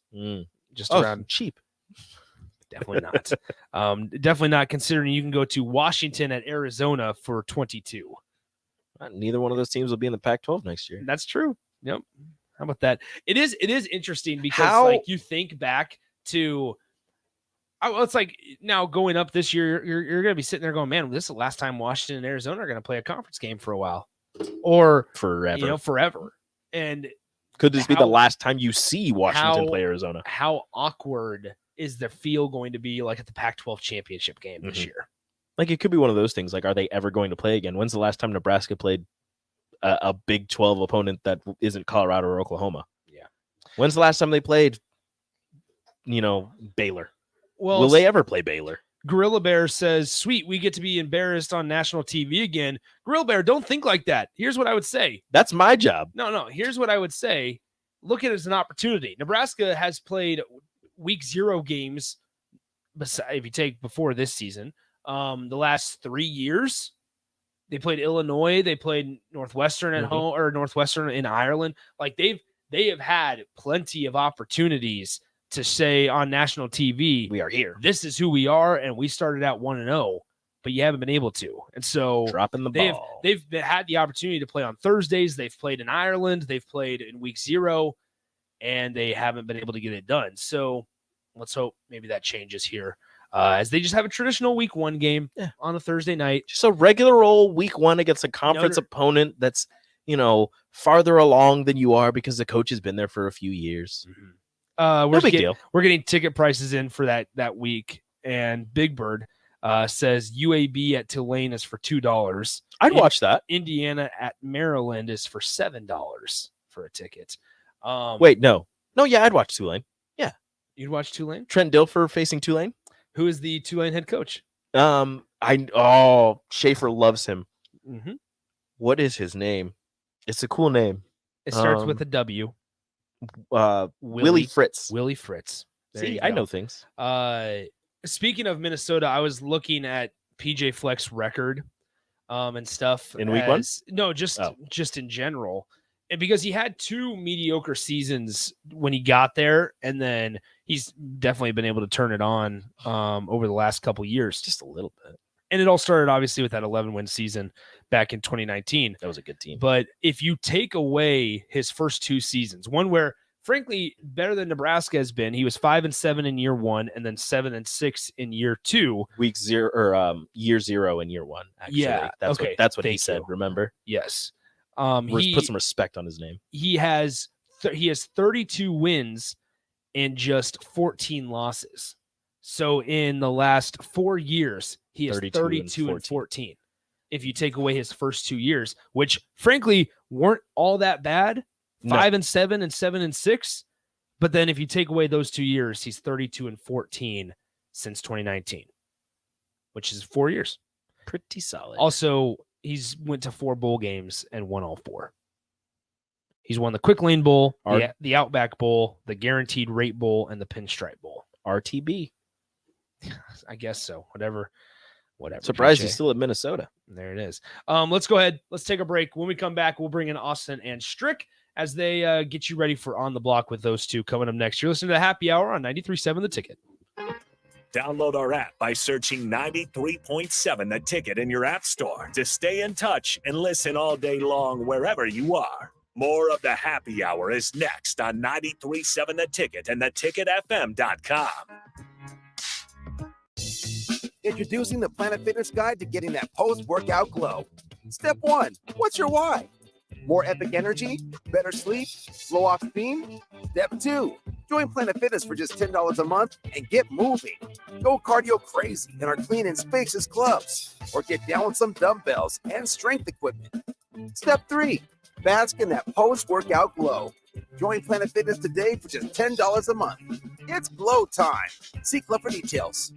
Just around cheap. Definitely not. Definitely not, considering you can go to Washington at Arizona for 22. Neither one of those teams will be in the Pac-12 next year. That's true. Yep. How about that? It is interesting because like you think back to it's like now going up this year, you're going to be sitting there going, man, this is the last time Washington and Arizona are going to play a conference game for a while or forever. Forever. And could this be the last time you see Washington play Arizona? How awkward is the feel going to be like at the Pac-12 championship game this year? Like it could be one of those things. Like, are they ever going to play again? When's the last time Nebraska played a Big 12 opponent that isn't Colorado or Oklahoma? Yeah. When's the last time they played, Baylor? Well, will they ever play Baylor? Gorilla Bear says, sweet, we get to be embarrassed on national TV again. Gorilla Bear, don't think like that. Here's what I would say. That's my job. No. Here's what I would say. Look at it as an opportunity. Nebraska has played week 0 games, if you take before this season, the last 3 years. They played Illinois. They played Northwestern at home, or Northwestern in Ireland. Like they have had plenty of opportunities to say on national TV, we are here. This is who we are, and we started out 1-0, but you haven't been able to. And so dropping the ball. They've had the opportunity to play on Thursdays. They've played in Ireland. They've played in week 0, and they haven't been able to get it done. So let's hope maybe that changes here. As they just have a traditional week 1 game on a Thursday night. Just a regular old week 1 against a conference opponent that's, farther along than you are because the coach has been there for a few years. We're big deal. We're getting ticket prices in for that week, and Big Bird says UAB at Tulane is for $2. I'd watch that. Indiana at Maryland is for $7 for a ticket. Wait, no, yeah, I'd watch Tulane. Yeah, you'd watch Tulane. Trent Dilfer facing Tulane. Who is the Tulane head coach? Schaefer loves him. Mm-hmm. What is his name? It's a cool name. It starts with a W. Willie Fritz. Willie Fritz. There See, you I go. know things. Speaking of Minnesota, I was looking at PJ Fleck's record and stuff. In week 1? No, just in general. And because he had 2 mediocre seasons when he got there, and then he's definitely been able to turn it on over the last couple years. Just a little bit. And it all started obviously with that 11-win season back in 2019. That was a good team. But if you take away his first 2 seasons, one where, frankly, better than Nebraska has been, he was 5-7 in year 1 and then 7-6 in year 2. Week 0 or year 0 in year 1. Actually. Yeah, That's what he said. Remember? Yes. Put some respect on his name. He has 32 wins and just 14 losses. So in the last 4 years, he is 32 and 14. If you take away his first 2 years, which frankly weren't all that bad, 5-7 and 7-6. But then if you take away those 2 years, he's 32 and 14 since 2019, which is 4 years. Pretty solid. Also, he's went to 4 bowl games and won all 4. He's won the Quick Lane Bowl, the Outback Bowl, the Guaranteed Rate Bowl, and the Pinstripe Bowl. RTB. I guess so. Whatever. Surprised PJ. he's still at Minnesota. There it is. Let's go ahead. Let's take a break. When we come back, we'll bring in Austin and Strick as they get you ready for On the Block with those two coming up next. You're listening to the Happy Hour on 93.7 The Ticket. Download our app by searching 93.7 The Ticket in your app store to stay in touch and listen all day long wherever you are. More of the happy hour is next on 93.7 The Ticket and theticketfm.com. Introducing the Planet Fitness Guide to getting that post-workout glow. Step 1. What's your why? More epic energy? Better sleep? Blow off steam? Step 2. Join Planet Fitness for just $10 a month and get moving. Go cardio crazy in our clean and spacious clubs, or get down with some dumbbells and strength equipment. Step 3. Bask in that post-workout glow. Join Planet Fitness today for just $10 a month. It's glow time. See Club for details.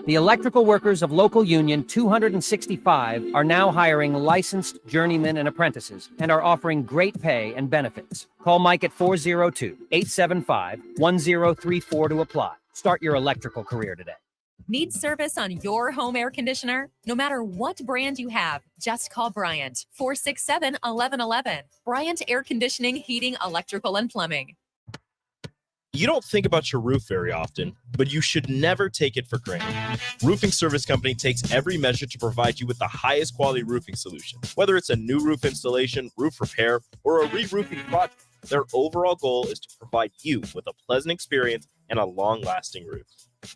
The electrical workers of Local Union 265 are now hiring licensed journeymen and apprentices and are offering great pay and benefits. Call Mike at 402-875-1034 to apply. Start your electrical career today. Need service on your home air conditioner? No matter what brand you have, just call Bryant, 467-1111. Bryant Air Conditioning, Heating, Electrical, and Plumbing. You don't think about your roof very often, but you should never take it for granted. Roofing Service Company takes every measure to provide you with the highest quality roofing solution. Whether it's a new roof installation, roof repair, or a re-roofing project, their overall goal is to provide you with a pleasant experience and a long-lasting roof.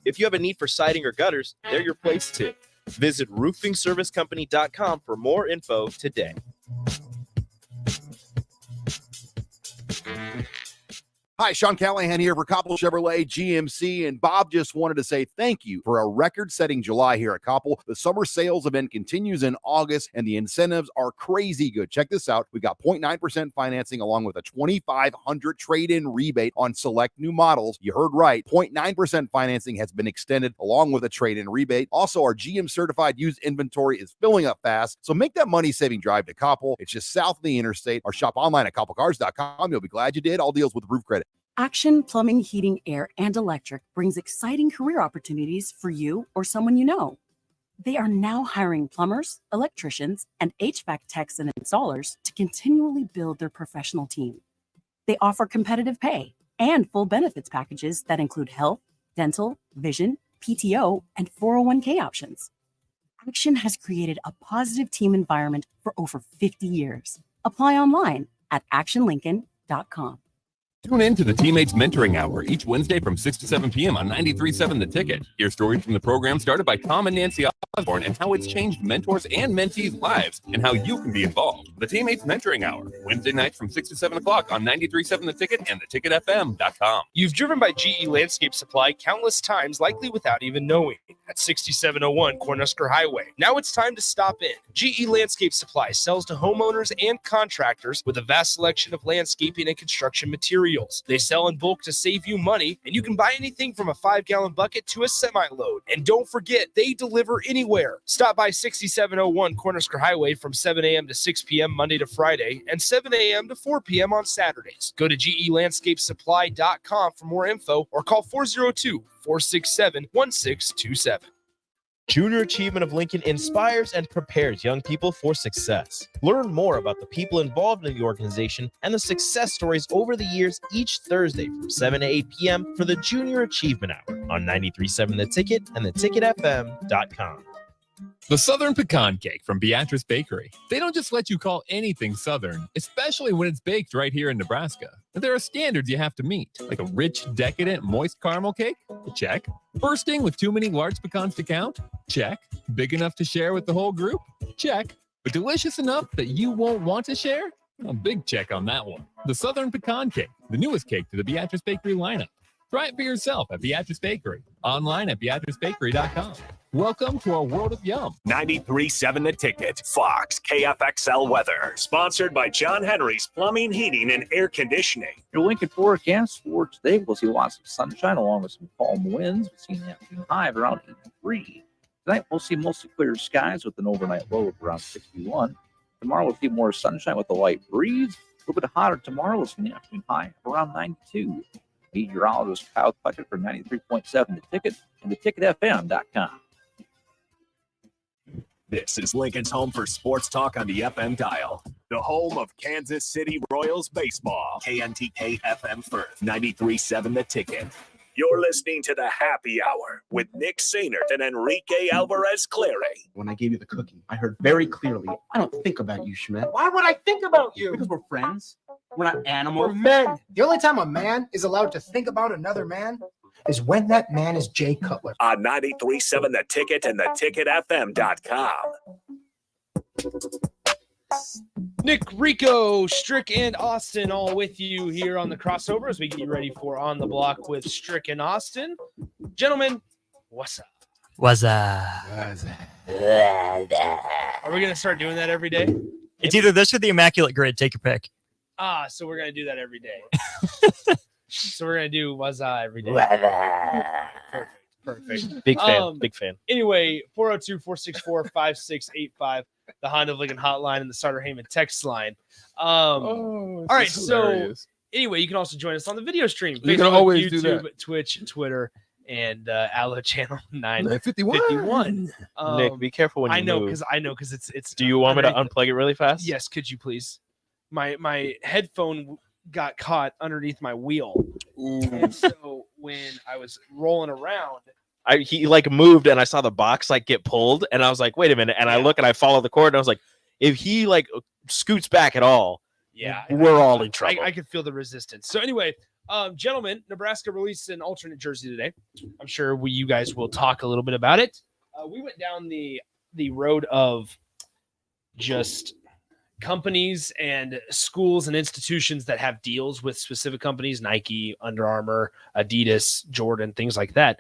If you have a need for siding or gutters, they're your place too. Visit roofingservicecompany.com for more info today. Hi, Sean Callahan here for Koppel Chevrolet GMC, and Bob just wanted to say thank you for a record-setting July here at Koppel. The summer sales event continues in August, and the incentives are crazy good. Check this out. We got 0.9% financing along with a $2,500 trade-in rebate on select new models. You heard right. 0.9% financing has been extended along with a trade-in rebate. Also, our GM-certified used inventory is filling up fast, so make that money-saving drive to Koppel. It's just south of the interstate, or shop online at koppelcars.com. You'll be glad you did. All deals with roof credit. Action Plumbing, Heating, Air, and Electric brings exciting career opportunities for you or someone you know. They are now hiring plumbers, electricians, and HVAC techs and installers to continually build their professional team. They offer competitive pay and full benefits packages that include health, dental, vision, PTO, and 401k options. Action has created a positive team environment for over 50 years. Apply online at actionlincoln.com. Tune in to the Teammates Mentoring Hour each Wednesday from 6 to 7 p.m. on 93.7 The Ticket. Hear stories from the program started by Tom and Nancy Osborne and how it's changed mentors and mentees' lives and how you can be involved. The Teammates Mentoring Hour, Wednesday nights from 6 to 7 o'clock on 93.7 The Ticket and theticketfm.com. You've driven by GE Landscape Supply countless times, likely without even knowing, at 6701 Cornhusker Highway. Now it's time to stop in. GE Landscape Supply sells to homeowners and contractors with a vast selection of landscaping and construction materials. They sell in bulk to save you money, and you can buy anything from a 5-gallon bucket to a semi-load. And don't forget, they deliver anywhere. Stop by 6701 Cornhusker Highway from 7 a.m. to 6 p.m. Monday to Friday and 7 a.m. to 4 p.m. on Saturdays. Go to GELandscapeSupply.com for more info or call 402-467-1627. Junior Achievement of Lincoln inspires and prepares young people for success. Learn more about the people involved in the organization and the success stories over the years each Thursday from 7 to 8 p.m. for the Junior Achievement Hour on 93.7 The Ticket and theticketfm.com. The Southern Pecan Cake from Beatrice Bakery. They don't just let you call anything Southern, especially when it's baked right here in Nebraska. But there are standards you have to meet, like a rich, decadent, moist caramel cake? Check. Bursting with too many large pecans to count? Check. Big enough to share with the whole group? Check. But delicious enough that you won't want to share? A big check on that one. The Southern Pecan Cake, the newest cake to the Beatrice Bakery lineup. Try it for yourself at Beatrice Bakery. Online at beatricebakery.com. Welcome to our world of yum. 93.7 The Ticket, Fox, KFXL weather. Sponsored by John Henry's Plumbing, Heating, and Air Conditioning. Your Lincoln forecast for today, we'll see lots of sunshine along with some calm winds. We'll see an afternoon high of around 83. Tonight, we'll see mostly clear skies with an overnight low of around 61. Tomorrow, we'll see more sunshine with a light breeze. A little bit hotter tomorrow. We'll see an afternoon high of around 92. Meteorologist Kyle Clutcher for 93.7 The Ticket and theticketfm.com. This is Lincoln's home for sports talk on the FM dial. The home of Kansas City Royals baseball. KNTK FM Firth, 93.7 The Ticket. You're listening to the Happy Hour with Nick Sainert and Enrique Alvarez Clary. When I gave you the cookie, I heard very clearly, I don't think about you, Schmidt. Why would I think about you? Because we're friends. We're not animals. We're men. The only time a man is allowed to think about another man is when that man is Jay Cutler. On 93.7 The Ticket and theticketfm.com. Nick, Rico, Strick, and Austin all with you here on the crossover as we get you ready for On the Block with Strick and Austin. Gentlemen, what's up? What's up? Are we going to start doing that every day? It's either this or the Immaculate Grid. Take your pick. So we're going to do that every day. So we're going to do what's up every day. Perfect. Big fan. Big fan. Anyway, 402-464-5685, the Honda of Lincoln hotline and the Starter Heyman text line. All right, so anyway, you can also join us on the video stream. You can always YouTube, do that. Twitch, Twitter, and Allo Channel 951. 951. Nick, be careful when you move. I know because it's. Do you want me to underneath unplug it really fast? Yes, could you please? My headphone got caught underneath my wheel, and so when I was rolling around, He like moved and I saw the box like get pulled and I was like, wait a minute. And I look and I follow the cord and I was like, if he like scoots back at all, we're all in trouble. I could feel the resistance. So anyway, gentlemen, Nebraska released an alternate jersey today. I'm sure you guys will talk a little bit about it. We went down the road of just companies and schools and institutions that have deals with specific companies, Nike, Under Armour, Adidas, Jordan, things like that.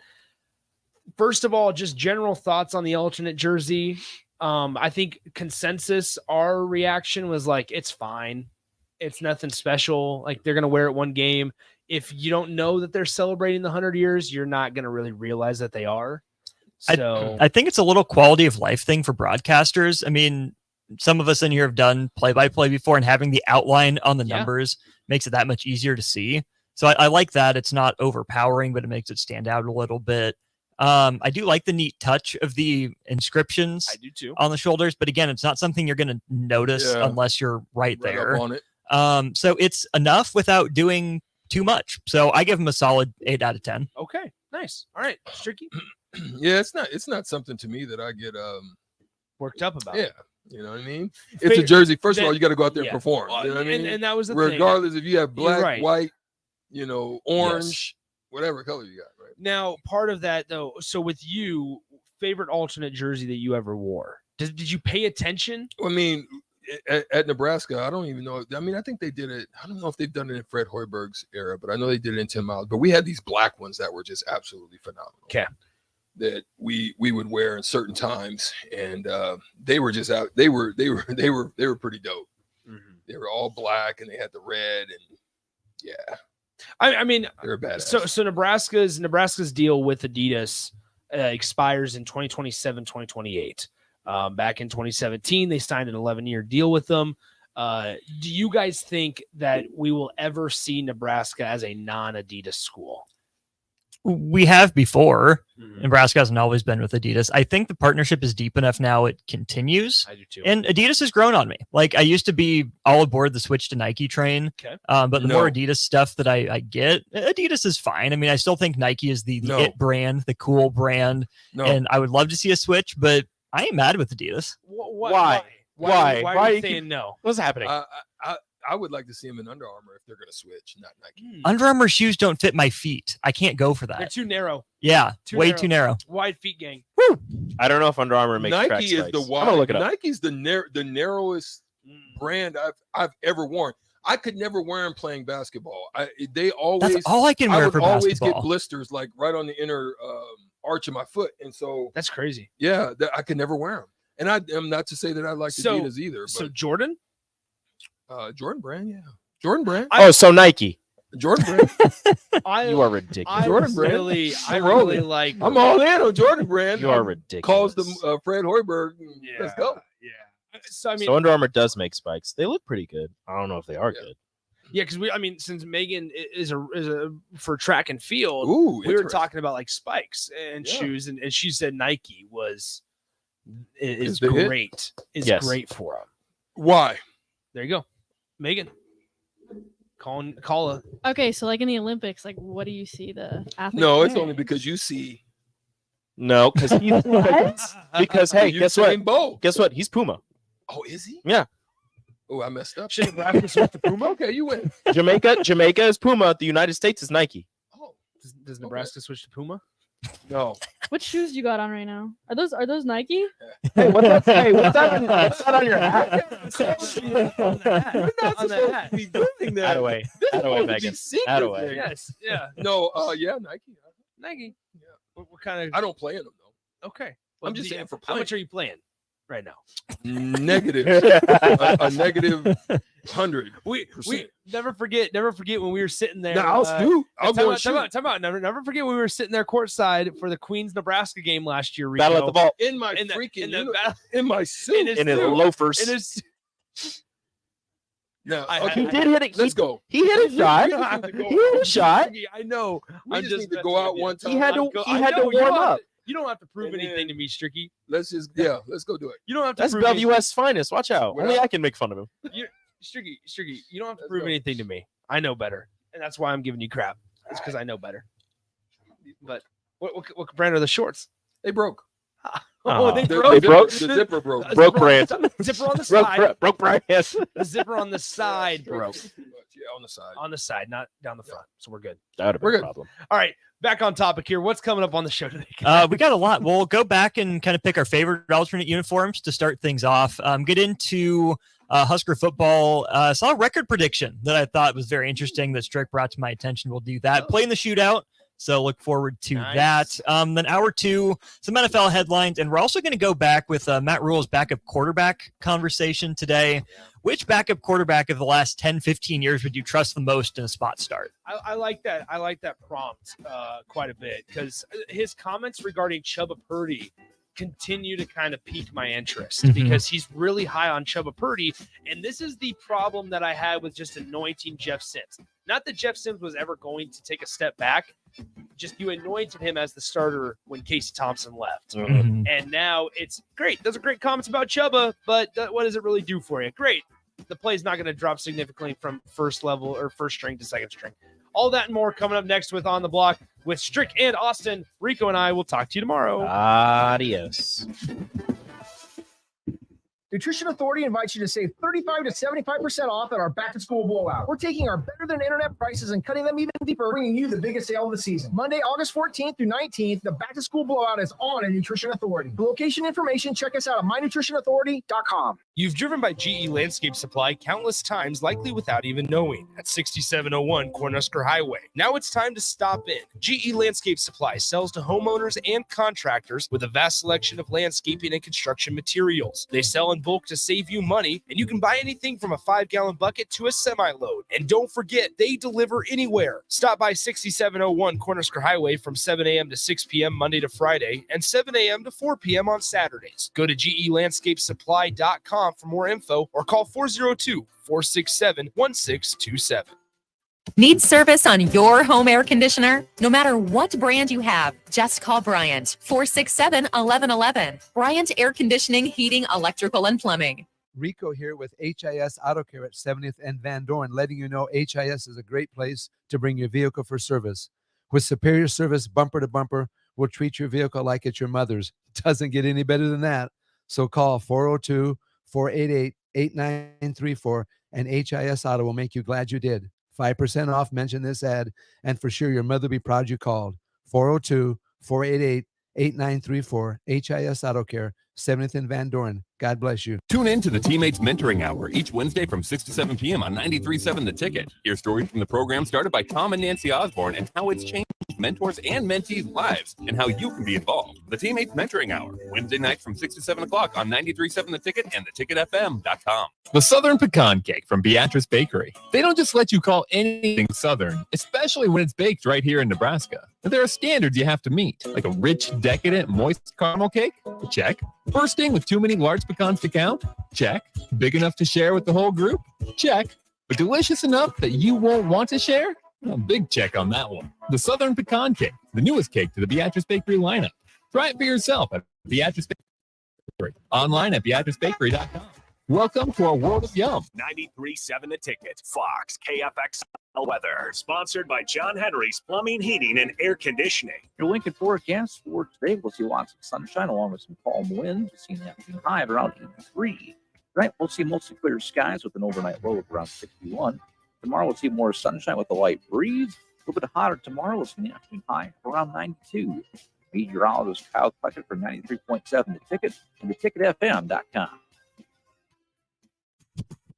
First of all, just general thoughts on the alternate jersey. I think consensus, our reaction was like, it's fine. It's nothing special. Like they're going to wear it one game. If you don't know that they're celebrating the 100 years, you're not going to really realize that they are. So I think it's a little quality of life thing for broadcasters. I mean, some of us in here have done play-by-play before, and having the outline on the numbers makes it that much easier to see. So I like that. It's not overpowering, but it makes it stand out a little bit. I do like the neat touch of the inscriptions on the shoulders, but again, it's not something you're going to notice unless you're right there. Up on it. So it's enough without doing too much. So I give them a solid 8 out of 10. Okay, nice. All right, Stricky. Yeah, it's not something to me that I get worked up about. Yeah, you know what I mean. It's a jersey. First of all, you got to go out there and perform. You know what I mean? And that was the regardless thing. if you have black, right. white, orange, whatever color you got. Right. Now, part of that though. So with you, favorite alternate jersey that you ever wore? Did you pay attention? I mean, at Nebraska, I don't even know. I mean, I think they did it. I don't know if they've done it in Fred Hoiberg's era, but I know they did it in Tim Miles. But we had these black ones that were just absolutely phenomenal. Okay. That we would wear in certain times, and they were just out. They were pretty dope. Mm-hmm. They were all black, and they had the red, and yeah. I mean, they're badass. So Nebraska's deal with Adidas expires in 2027, 2028. Back in 2017, they signed an 11-year deal with them. Do you guys think that we will ever see Nebraska as a non-Adidas school? We have before. Nebraska hasn't always been with Adidas. I think the partnership is deep enough now. It continues. I do too. And Adidas has grown on me. Like I used to be all aboard the switch to Nike train. Okay. But the more Adidas stuff that I get, Adidas is fine. I mean, I still think Nike is the it brand, the cool brand. And I would love to see a switch, but I ain't mad with Adidas. Why are you saying no? What's happening? I would like to see them in Under Armour if they're going to switch, not Nike. Under Armour shoes don't fit my feet. I can't go for that. They're too narrow. Yeah, way too narrow. Wide feet gang. I don't know if Under Armour makes track Nike is spikes. the I'm wide. gonna look it up. Nike's the narrowest brand I've ever worn. I could never wear them playing basketball. They always. That's all I can wear for always basketball. get blisters like right on the inner arch of my foot, and so that's crazy. Yeah, I could never wear them. And I am not to say that I like Adidas either. But, so Jordan, Jordan brand, yeah. Jordan brand. So Nike. Jordan brand. You are ridiculous. Jordan brand. I really like. I'm all in on Jordan brand. You are ridiculous. Calls them Fred Hoiberg. Let's go. Yeah. So I mean, so Under Armour does make spikes. They look pretty good. I don't know if they are good. Yeah, because since Megan is a for track and field, Ooh, we were talking about like spikes and shoes, and she said Nike was is the hit? great. Is Yes. great for him. Why? There you go, Megan. Call a Okay, so like in the Olympics, like what do you see the athletes? No, it's wearing? only because you see. No, because because hey, guess what? Usain Bolt. Guess what? He's Puma. Oh, is he? Yeah. Oh, I messed up. Should Nebraska switch to Puma? Okay, you win. Jamaica is Puma. The United States is Nike. Does Nebraska switch to Puma? No. What shoes you got on right now? Are those Nike? Hey, what's that? Hey, what's that on your hat? On the hat. Out of way, Megan. Out of way. Yes. Yeah. No. Yeah, Nike. Nike. Yeah. What kind of? I don't play in them though. Okay. I'm just saying for How playing. much are you playing right now? Negative. a negative 100. We never forget when we were sitting there. No, I'll go and shoot. Time out. Never forget when we were sitting there courtside for the Queens Nebraska game last year. Rico. Battle at the vault. In my in my suit. In his loafers. In his, No, He did hit it. Let's go. He hit a shot. We just need to go He hit a shot. I know. We just need to go out one time. He had to. I He had to know, you warm don't have up. to- You don't have to prove And anything then- to me, Stricky. Let's go do it. You don't have to That's prove Bellevue anything. West's finest. Watch out. We're Only not- I can make fun of him. Stricky, you don't have to Let's prove go. anything to me. I know better, and that's why I'm giving you crap. It's because I know better. But what brand are the shorts? They broke. Oh, they The- broke. the zipper- the zipper broke. A Broke zipper on- brand. Zipper on the side. Broke Brian. Yes. The zipper on the side broke. Yeah, on the side. On the side, not down the front. So we're good. That would have We're been a good. problem. All right, back on topic here. What's coming up on the show today? We got a lot. We'll go back and kind of pick our favorite alternate uniforms to start things off. Get into Husker football. Saw a record prediction that I thought was very interesting that Strick brought to my attention. We'll do that. Play in the shootout. So look forward to that. Then hour two, some NFL headlines. And we're also going to go back with Matt Rule's backup quarterback conversation today. Which backup quarterback of the last 10, 15 years would you trust the most in a spot start? I like that. I like that prompt quite a bit because his comments regarding Chubba Purdy continue to kind of pique my interest because he's really high on Chubba Purdy. And this is the problem that I had with just anointing Jeff Sims. Not that Jeff Sims was ever going to take a step back. Just you anointed him as the starter when Casey Thompson left. And now it's great. Those are great comments about Chubba, but what does it really do for you? Great. The play's not going to drop significantly from first level or first string to second string. All that and more coming up next with On the Block with Strick and Austin. Rico and I will talk to you tomorrow. Adios. Nutrition Authority invites you to save 35 to 75% off at our back to school blowout. We're taking our better than internet prices and cutting them even deeper, bringing you the biggest sale of the season. Monday, August 14th through 19th, the back to school blowout is on at Nutrition Authority. For location information, check us out at mynutritionauthority.com. You've driven by GE Landscape Supply countless times, likely without even knowing, at 6701 Cornhusker Highway. Now it's time to stop in. GE Landscape Supply sells to homeowners and contractors with a vast selection of landscaping and construction materials. They sell in bulk to save you money, and you can buy anything from a 5-gallon bucket to a semi-load. And don't forget, they deliver anywhere. Stop by 6701 Cornhusker Highway from 7 a.m. to 6 p.m. Monday to Friday and 7 a.m. to 4 p.m. on Saturdays. Go to GELandscapeSupply.com for more info or call 402-467-1627. Need service on your home air conditioner? No matter what brand you have, just call Bryant, 467-1111. Bryant Air Conditioning, Heating, Electrical, and Plumbing. Rico here with HIS Auto Care at 70th and Van Dorn, letting you know HIS is a great place to bring your vehicle for service. With superior service bumper to bumper, we'll treat your vehicle like it's your mother's. Doesn't get any better than that. So call 402-488-8934 and HIS Auto will make you glad you did. 5% off, mention this ad, and for sure your mother will be proud you called. 402-488-8934, HIS Auto Care, 70th and Van Dorn. God bless you. Tune in to the Teammates Mentoring Hour each Wednesday from 6 to 7 p.m. on 93.7 The Ticket. Hear stories from the program started by Tom and Nancy Osborne and how it's changed mentors and mentees' lives and how you can be involved. The Teammates Mentoring Hour, Wednesday night from 6 to 7 o'clock on 93.7 The Ticket and theticketfm.com. The Southern Pecan Cake from Beatrice Bakery. They don't just let you call anything Southern, especially when it's baked right here in Nebraska. But there are standards you have to meet, like a rich, decadent, moist caramel cake? Check. Bursting with too many large pecans to count? Check. Big enough to share with the whole group? Check. But delicious enough that you won't want to share? A big check on that one. The Southern Pecan Cake, the newest cake to the Beatrice Bakery lineup. Try it for yourself at Beatrice Bakery. Online at BeatriceBakery.com. Welcome to our world of yum. 93.7 The Ticket. Fox KFXL weather. Sponsored by John Henry's Plumbing, Heating, and Air Conditioning. Your Lincoln forecast for today, we'll see lots of sunshine along with some calm winds. We'll see an afternoon high of around 83. Tonight, we'll see mostly clear skies with an overnight low of around 61. Tomorrow, we'll see more sunshine with a light breeze. A little bit hotter tomorrow. We'll see an afternoon high of around 92. Meteorologist Kyle Cluckett for 93.7 The Ticket and theticketfm.com.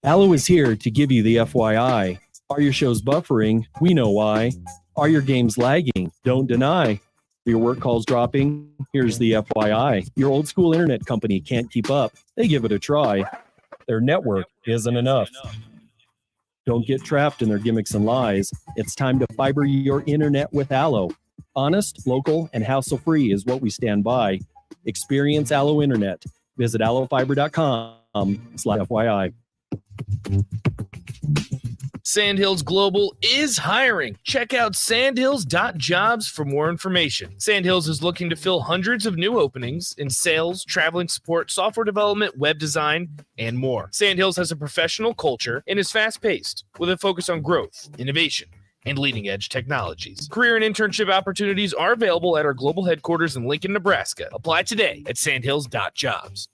Allo is here to give you the FYI. Are your shows buffering? We know why. Are your games lagging? Don't deny. Are your work calls dropping? Here's the FYI. Your old school internet company can't keep up. They give it a try. Their network isn't enough. Don't get trapped in their gimmicks and lies. It's time to fiber your internet with Allo. Honest, local, and hassle-free is what we stand by. Experience Allo Internet. Visit allofiber.com/FYI. Sandhills Global is hiring. Check out sandhills.jobs for more information. Sandhills is looking to fill hundreds of new openings in sales, traveling support, software development, web design, and more. Sandhills has a professional culture and is fast-paced with a focus on growth, innovation, and leading-edge technologies. Career and internship opportunities are available at our global headquarters in Lincoln, Nebraska. Apply today at sandhills.jobs.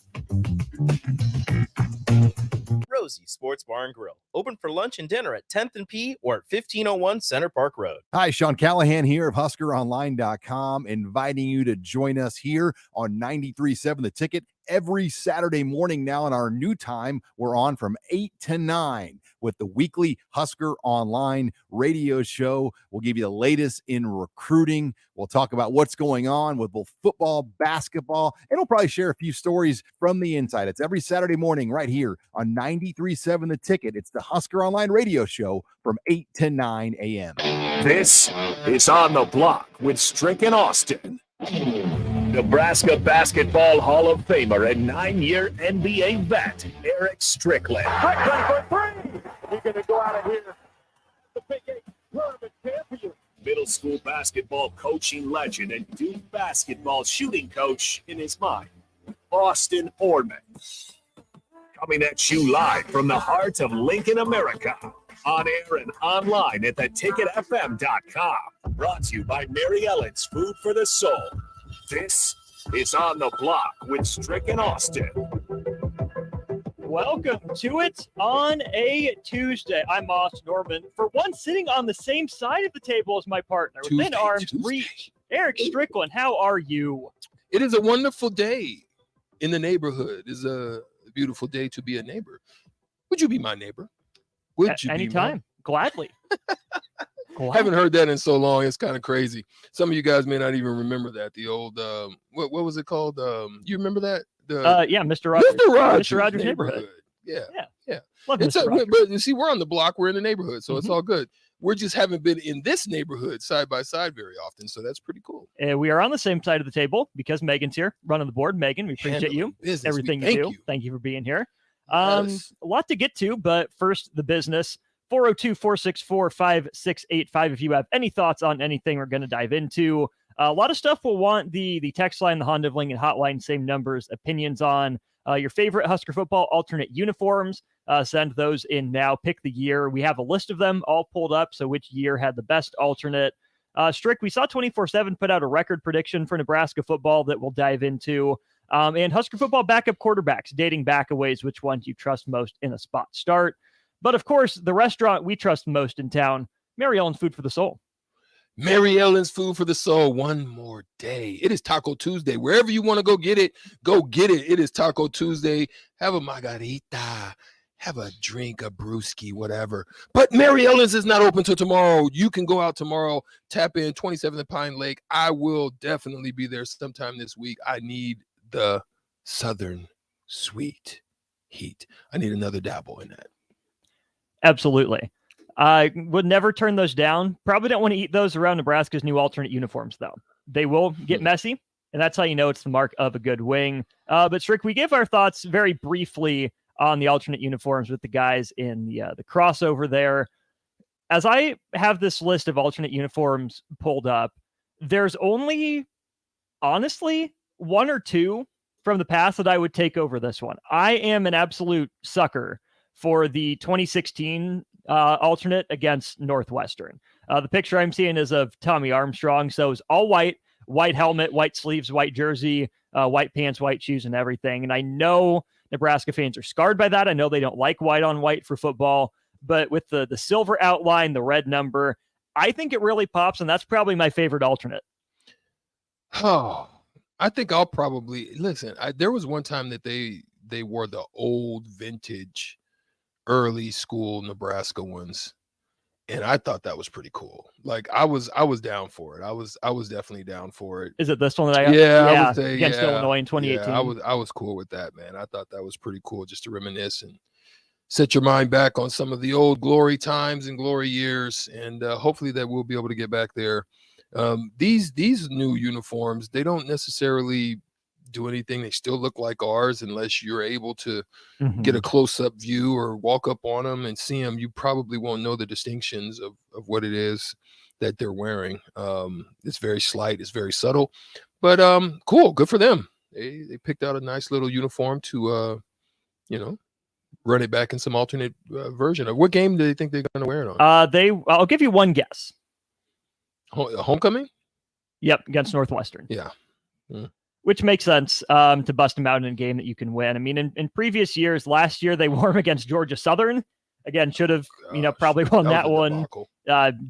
Rosie Sports Bar and Grill. Open for lunch and dinner at 10th and P or at 1501 Center Park Road. Hi, Sean Callahan here of HuskerOnline.com, inviting you to join us here on 93.7 The Ticket every Saturday morning now. In our new time, we're on from 8 to 9 with the weekly Husker Online radio show. We'll give you the latest in recruiting. We'll talk about what's going on with both football, basketball, and we'll probably share a few stories from the inside. It's every Saturday morning right here on 93.7 The Ticket. It's the Husker Online radio show from 8 to 9 a.m. This is On the Block with Strick and Austin. Nebraska Basketball Hall of Famer and 9-year NBA vet, Eric Strickland. Strickland for three. He's going to go out of here. The Big 8 tournament champion. Middle school basketball coaching legend and Duke basketball shooting coach in his mind, Austin Orman. Coming at you live from the heart of Lincoln, America. On air and online at theticketfm.com. Brought to you by Mary Ellen's Food for the Soul. This is On the Block with Strick and Austin. Welcome to it on a Tuesday. I'm Austin Norman. For once, sitting on the same side of the table as my partner, within arm's reach. Eric Strickland, how are you? It is a wonderful day in the neighborhood. It is a beautiful day to be a neighbor. Would you be my neighbor? Would you anytime? Gladly. Haven't heard that in so long. It's kind of crazy. Some of you guys may not even remember that. The old what was it called? You remember that? Yeah, Mr. Rogers. Mr. Rogers neighborhood. Yeah. Love It's Mr. Rogers. but you see, we're on the block. We're in the neighborhood, so it's all good. We just haven't been in this neighborhood side by side very often, so that's pretty cool. We are on the same side of the table because Megan's here, running the board. Megan, we appreciate you. Business. Everything Thank you do. you. Thank you for being here. Yes. A lot to get to, but first, the business. 402-464-5685 if you have any thoughts on anything we're going to dive into. A lot of stuff we'll want the text line, the Honda of Lincoln hotline, same numbers, opinions on your favorite Husker football alternate uniforms. Send those in now. Pick the year. We have a list of them all pulled up, so which year had the best alternate. Strick, we saw 24/7 put out a record prediction for Nebraska football that we'll dive into. And Husker football backup quarterbacks, dating back a ways, which ones you trust most in a spot start. But of course, the restaurant we trust most in town, Mary Ellen's Food for the Soul. Mary Ellen's Food for the Soul. One more day. It is Taco Tuesday. Wherever you want to go get it, go get it. It is Taco Tuesday. Have a margarita. Have a drink, a brewski, whatever. But Mary Ellen's is not open till tomorrow. You can go out tomorrow, tap in 27th and Pine Lake. I will definitely be there sometime this week. I need the Southern sweet heat. I need another dabble in that. Absolutely. I would never turn those down. Probably don't want to eat those around Nebraska's new alternate uniforms, though. They will get messy, and that's how you know it's the mark of a good wing. But Strick, we gave our thoughts very briefly on the alternate uniforms with the guys in the crossover there. As I have this list of alternate uniforms pulled up, there's only, honestly, one or two from the past that I would take over this one. I am an absolute sucker for the 2016 alternate against Northwestern. The picture I'm seeing is of Tommy Armstrong. So it's all white helmet, white sleeves, white jersey, white pants, white shoes, and everything. And I know Nebraska fans are scarred by that. I know they don't like white on white for football, but with the silver outline, the red number, I think it really pops, and that's probably my favorite alternate. Oh, I think I'll probably listen. There was one time that they wore the old vintage early school Nebraska ones, and I thought that was pretty cool. Like I was down for it. I was definitely down for it. Is it this one that I I would say, against Illinois in 2018? Yeah, I was cool with that, man. I thought that was pretty cool just to reminisce and set your mind back on some of the old glory times and glory years, and hopefully that we'll be able to get back there. These new uniforms, they don't necessarily do anything. They still look like ours unless you're able to get a close-up view or walk up on them and see them. You probably won't know the distinctions of what it is that they're wearing. It's very slight, it's very subtle, but cool, good for them. They picked out a nice little uniform to run it back in some alternate version. Of what game do they think they're going to wear it on? I'll give you one guess. Homecoming? Yep, against Northwestern. Yeah. Which makes sense to bust them out in a game that you can win. I mean, in previous years, last year they wore them against Georgia Southern. Again, should have probably won that one.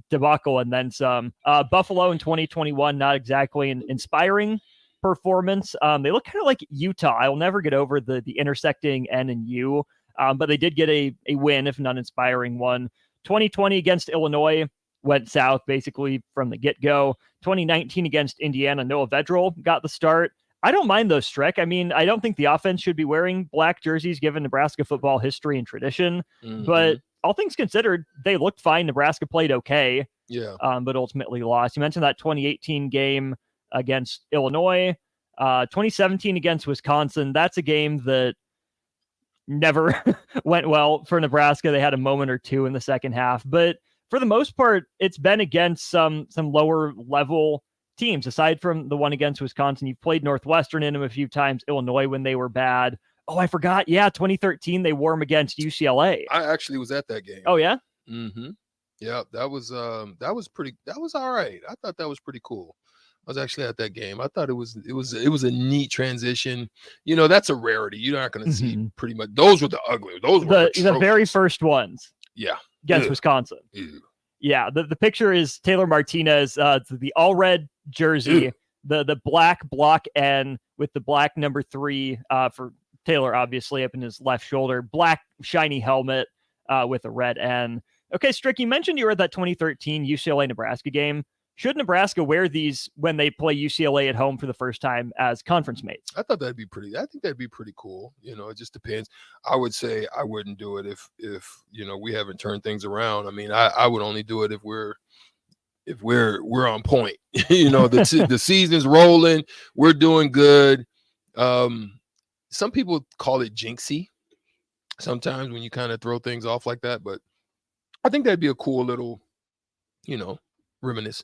Debacle and then some. Buffalo in 2021, not exactly an inspiring performance. They look kind of like Utah. I'll never get over the intersecting N and U, but they did get a win, if not inspiring one. 2020 against Illinois went south basically from the get-go. 2019 against Indiana, Noah Vedral got the start. I don't mind those, Strick. I mean, I don't think the offense should be wearing black jerseys given Nebraska football history and tradition, but all things considered, they looked fine. Nebraska played okay, but ultimately lost. You mentioned that 2018 game against Illinois, 2017 against Wisconsin. That's a game that never went well for Nebraska. They had a moment or two in the second half, but for the most part, it's been against some lower level teams. Aside from the one against Wisconsin, you've played Northwestern in them a few times, Illinois when they were bad. Oh, I forgot. Yeah, 2013, they wore them against UCLA. I actually was at that game. Oh, yeah? Mm-hmm. Yeah, that was all right. I thought that was pretty cool. I was actually at that game. I thought it was a neat transition. That's a rarity. You're not going to see pretty much. Those were the ugly. Those were the very first ones. Yeah. Against Wisconsin. Ew. Yeah, the picture is Taylor Martinez, the all red jersey, the black block N with the black number 3 for Taylor, obviously up in his left shoulder, black shiny helmet with a red N. Okay, Strick, you mentioned you were at that 2013 UCLA Nebraska game. Should Nebraska wear these when they play UCLA at home for the first time as conference mates? I think that'd be pretty cool. It just depends. I would say I wouldn't do it if we haven't turned things around. I mean, I would only do it if we're on point. The season's rolling, we're doing good. Some people call it jinxy sometimes when you kind of throw things off like that, but I think that'd be a cool little, reminisce.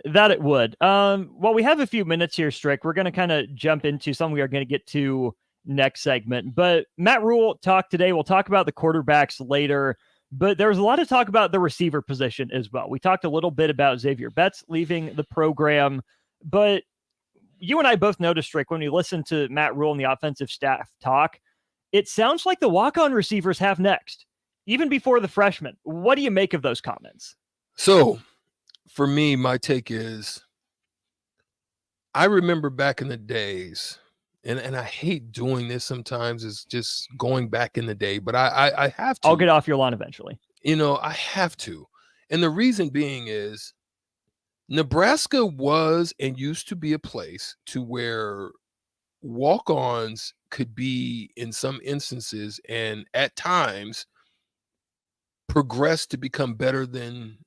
That it would. Well, we have a few minutes here, Strick. We're going to kind of jump into something we are going to get to next segment. But Matt Rhule talked today. We'll talk about the quarterbacks later. But there was a lot of talk about the receiver position as well. We talked a little bit about Xavier Betts leaving the program. But you and I both noticed, Strick, when we listened to Matt Rhule and the offensive staff talk, it sounds like the walk-on receivers have next, even before the freshmen. What do you make of those comments? So, for me, my take is I remember back in the days, and I hate doing this sometimes, is just going back in the day, but I have to. I'll get off your lawn eventually. I have to. And the reason being is Nebraska was and used to be a place to where walk-ons could be, in some instances, and at times, progress to become better than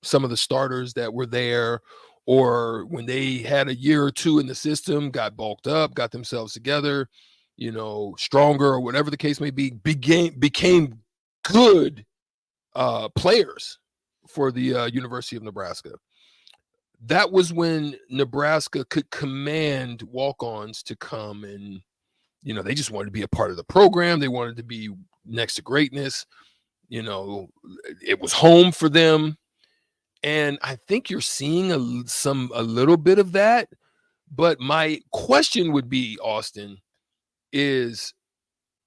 some of the starters that were there, or when they had a year or two in the system, got bulked up, got themselves together, stronger, or whatever the case may be, became good players for the University of Nebraska. that was when Nebraska could command walk-ons to come, and they just wanted to be a part of the program. They wanted to be next to greatness. It was home for them. And I think you're seeing a little bit of that. But my question would be, Austin, is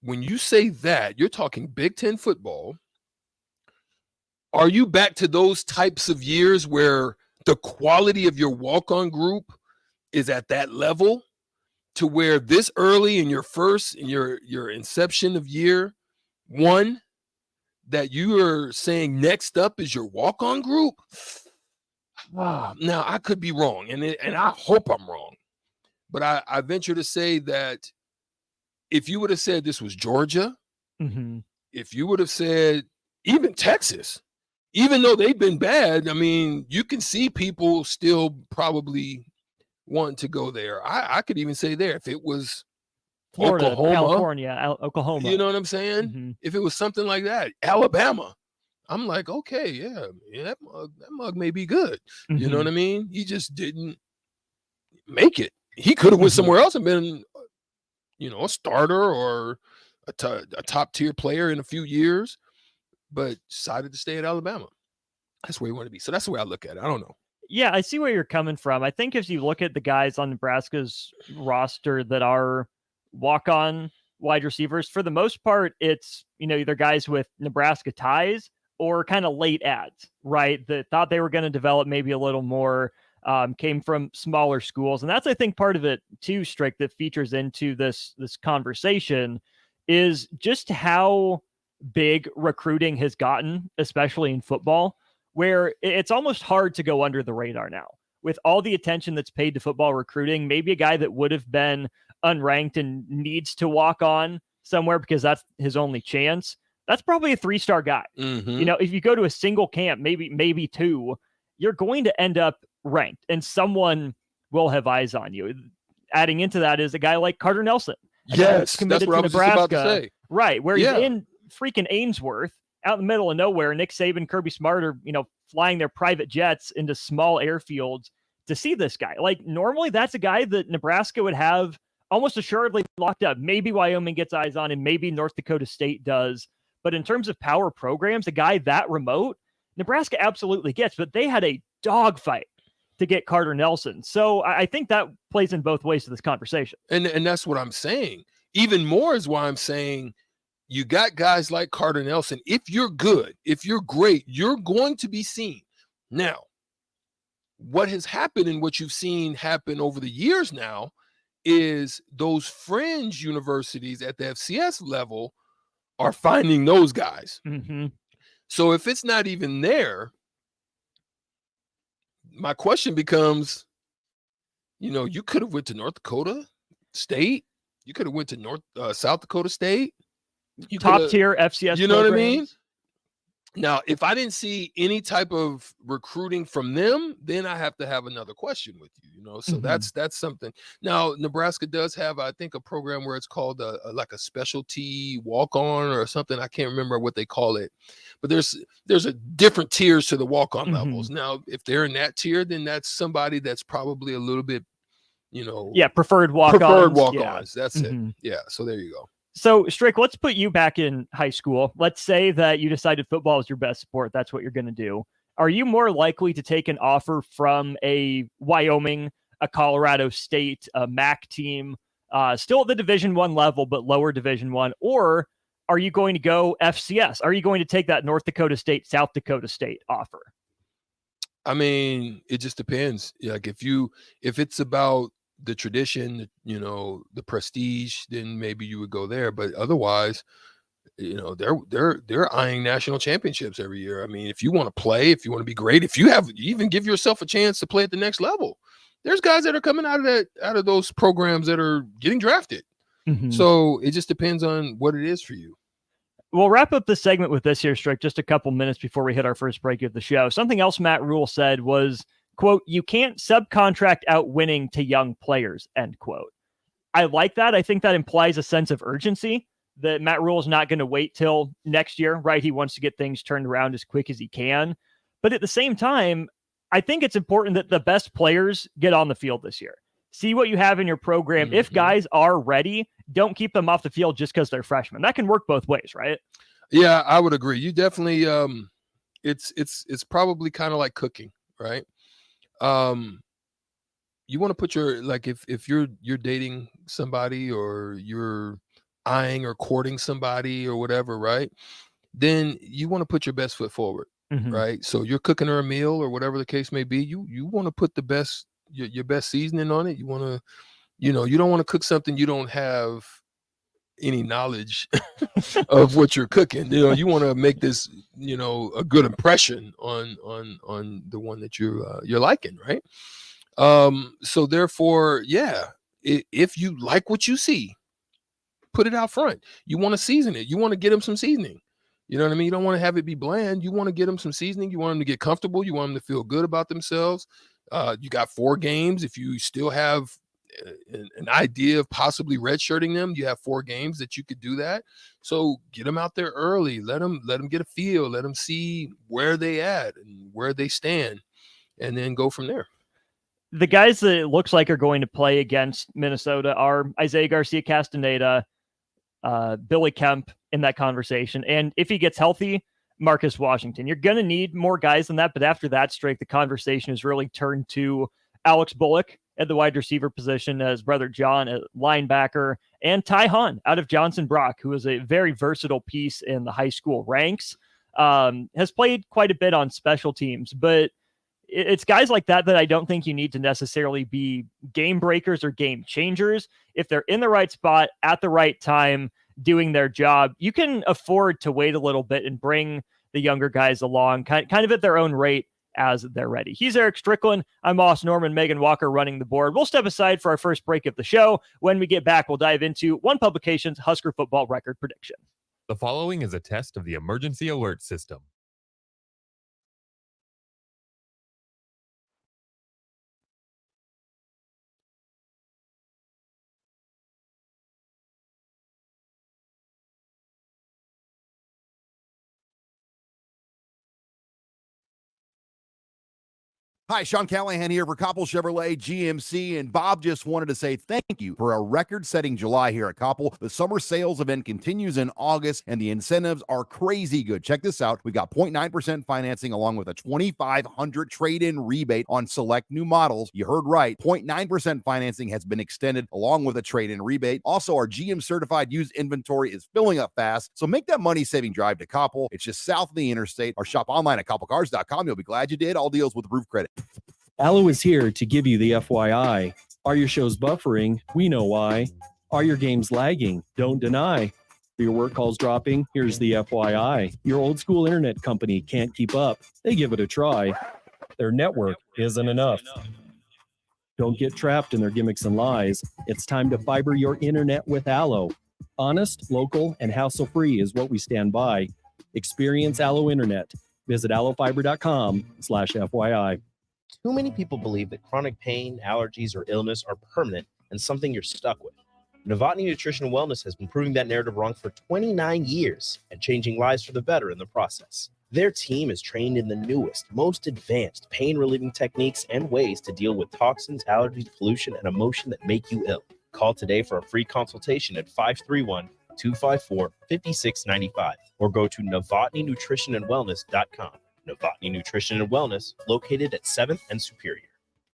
when you say that, you're talking Big Ten football. Are you back to those types of years where the quality of your walk-on group is at that level, to where this early in your inception of year one, that you are saying next up is your walk-on group? Now, I could be wrong, and I hope I'm wrong, but I venture to say that if you would have said this was Georgia, if you would have said even Texas, even though they've been bad, I mean, you can see people still probably want to go there. I could even say there, if it was Florida, Oklahoma, California, Oklahoma. you know what I'm saying? If it was something like that, Alabama, I'm like, okay, yeah, that mug may be good. You know what I mean? He just didn't make it. He could have went somewhere else and been, a starter or a top tier player in a few years, but decided to stay at Alabama. That's where he wanted to be. So that's the way I look at it. I don't know. Yeah, I see where you're coming from. I think if you look at the guys on Nebraska's roster that are walk-on wide receivers, for the most part, it's, either guys with Nebraska ties or kind of late ads, right? That thought they were going to develop maybe a little more, came from smaller schools. And that's, I think, part of it too, Strick, that features into this conversation is just how big recruiting has gotten, especially in football, where it's almost hard to go under the radar now. With all the attention that's paid to football recruiting, maybe a guy that would have been unranked and needs to walk on somewhere because that's his only chance, that's probably a 3-star guy. If you go to a single camp, maybe 2, you're going to end up ranked and someone will have eyes on you. Adding into that is a guy like Carter Nelson. Yes, that's what I was just about to say. Right, where he's in freaking Ainsworth, out in the middle of nowhere. Nick Saban, Kirby Smart are, flying their private jets into small airfields to see this guy. Like, normally that's a guy that Nebraska would have almost assuredly locked up. Maybe Wyoming gets eyes on him, maybe North Dakota State does. But in terms of power programs, a guy that remote, Nebraska absolutely gets, but they had a dogfight to get Carter Nelson. So I think that plays in both ways to this conversation. And that's what I'm saying. Even more is why I'm saying you got guys like Carter Nelson. If you're good, if you're great, you're going to be seen. Now, what has happened and what you've seen happen over the years now is those fringe universities at the FCS level are finding those guys. So if it's not even there, my question becomes, you could have went to North Dakota State. You could have went to South Dakota State. Top tier FCS. You know what I mean? Now, if I didn't see any type of recruiting from them, then I have to have another question with you. So that's something. Now, Nebraska does have, I think, a program where it's called like a specialty walk-on or something. I can't remember what they call it, but there's a different tiers to the walk-on levels. Now, if they're in that tier, then that's somebody that's probably a little bit, preferred walk-ons. Preferred walk-ons. That's it. Yeah. So there you go. So, Strick, let's put you back in high school. Let's say that you decided football is your best sport. That's what you're going to do. Are you more likely to take an offer from a Wyoming, a Colorado State, a MAC team, still at the Division I level, but lower Division I? Or are you going to go FCS? Are you going to take that North Dakota State, South Dakota State offer? I mean, it just depends. Like if it's about the tradition, the prestige, then maybe you would go there. But otherwise, they're eyeing national championships every year. I mean, if you want to play, if you want to be great, if you even give yourself a chance to play at the next level, there's guys that are coming out of those programs that are getting drafted. So it just depends on what it is for you. We'll wrap up this segment with this here, Strick, just a couple minutes before we hit our first break of the show. Something else Matt Rule said was, quote, "You can't subcontract out winning to young players," end quote. I like that. I think that implies a sense of urgency that Matt Rule is not going to wait till next year, right? He wants to get things turned around as quick as he can. But at the same time, I think it's important that the best players get on the field this year. See what you have in your program. If guys are ready, don't keep them off the field just because they're freshmen. That can work both ways, right? Yeah, I would agree. You definitely it's probably kind of like cooking, right? You want to put your, like, if you're dating somebody or you're eyeing or courting somebody or whatever, right? Then you want to put your best foot forward, right? So you're cooking her a meal or whatever the case may be. You want to put the best your best seasoning on it. You want to, you don't want to cook something you don't have any knowledge of what you're cooking. You want to make this, a good impression on the one that you're liking, right? So therefore, yeah, if you like what you see, put it out front. You want to season it. You want to get them some seasoning. You know what I mean? You don't want to have it be bland. You want to get them some seasoning. You want them to get comfortable. You want them to feel good about themselves. You got 4 games. If you still have an idea of possibly redshirting them, you have 4 games that you could do that. So get them out there early. Let them get a feel. Let them see where they at and where they stand, and then go from there. The guys that it looks like are going to play against Minnesota are Isaiah Garcia-Castaneda, Billy Kemp in that conversation. And if he gets healthy, Marcus Washington. You're going to need more guys than that. But after that streak, the conversation has really turned to Alex Bullock at the wide receiver position, as brother John at linebacker, and Ty Hahn out of Johnson Brock, who is a very versatile piece in the high school ranks, has played quite a bit on special teams. But it's guys like that I don't think you need to necessarily be game breakers or game changers. If they're in the right spot at the right time, doing their job, you can afford to wait a little bit and bring the younger guys along kind of at their own rate as they're ready. He's Eric Strickland. I'm Moss Norman, Megan Walker running the board. We'll step aside for our first break of the show. When we get back, we'll dive into One Publication's Husker football record prediction. The following is a test of the emergency alert system. Hi, Sean Callahan here for Koppel Chevrolet GMC, and Bob just wanted to say thank you for a record-setting July here at Koppel. The summer sales event continues in August, and the incentives are crazy good. Check this out. We got 0.9% financing along with a $2,500 trade-in rebate on select new models. You heard right. 0.9% financing has been extended along with a trade-in rebate. Also, our GM-certified used inventory is filling up fast, so make that money-saving drive to Koppel. It's just south of the interstate, or shop online at koppelcars.com. You'll be glad you did. All deals with roof credit. Allo is here to give you the FYI. Are your shows buffering? We know why. Are your games lagging? Don't deny. Are your work calls dropping? Here's the FYI. Your old school internet company can't keep up. They give it a try. Their network isn't enough. Don't get trapped in their gimmicks and lies. It's time to fiber your internet with Allo. Honest, local, and hassle-free is what we stand by. Experience Allo Internet. Visit allofiber.com/FYI. Too many people believe that chronic pain, allergies, or illness are permanent and something you're stuck with. Novotny Nutrition and Wellness has been proving that narrative wrong for 29 years and changing lives for the better in the process. Their team is trained in the newest, most advanced pain-relieving techniques and ways to deal with toxins, allergies, pollution, and emotion that make you ill. Call today for a free consultation at 531-254-5695 or go to novotnynutritionandwellness.com. Novotny Nutrition and Wellness, located at 7th and Superior.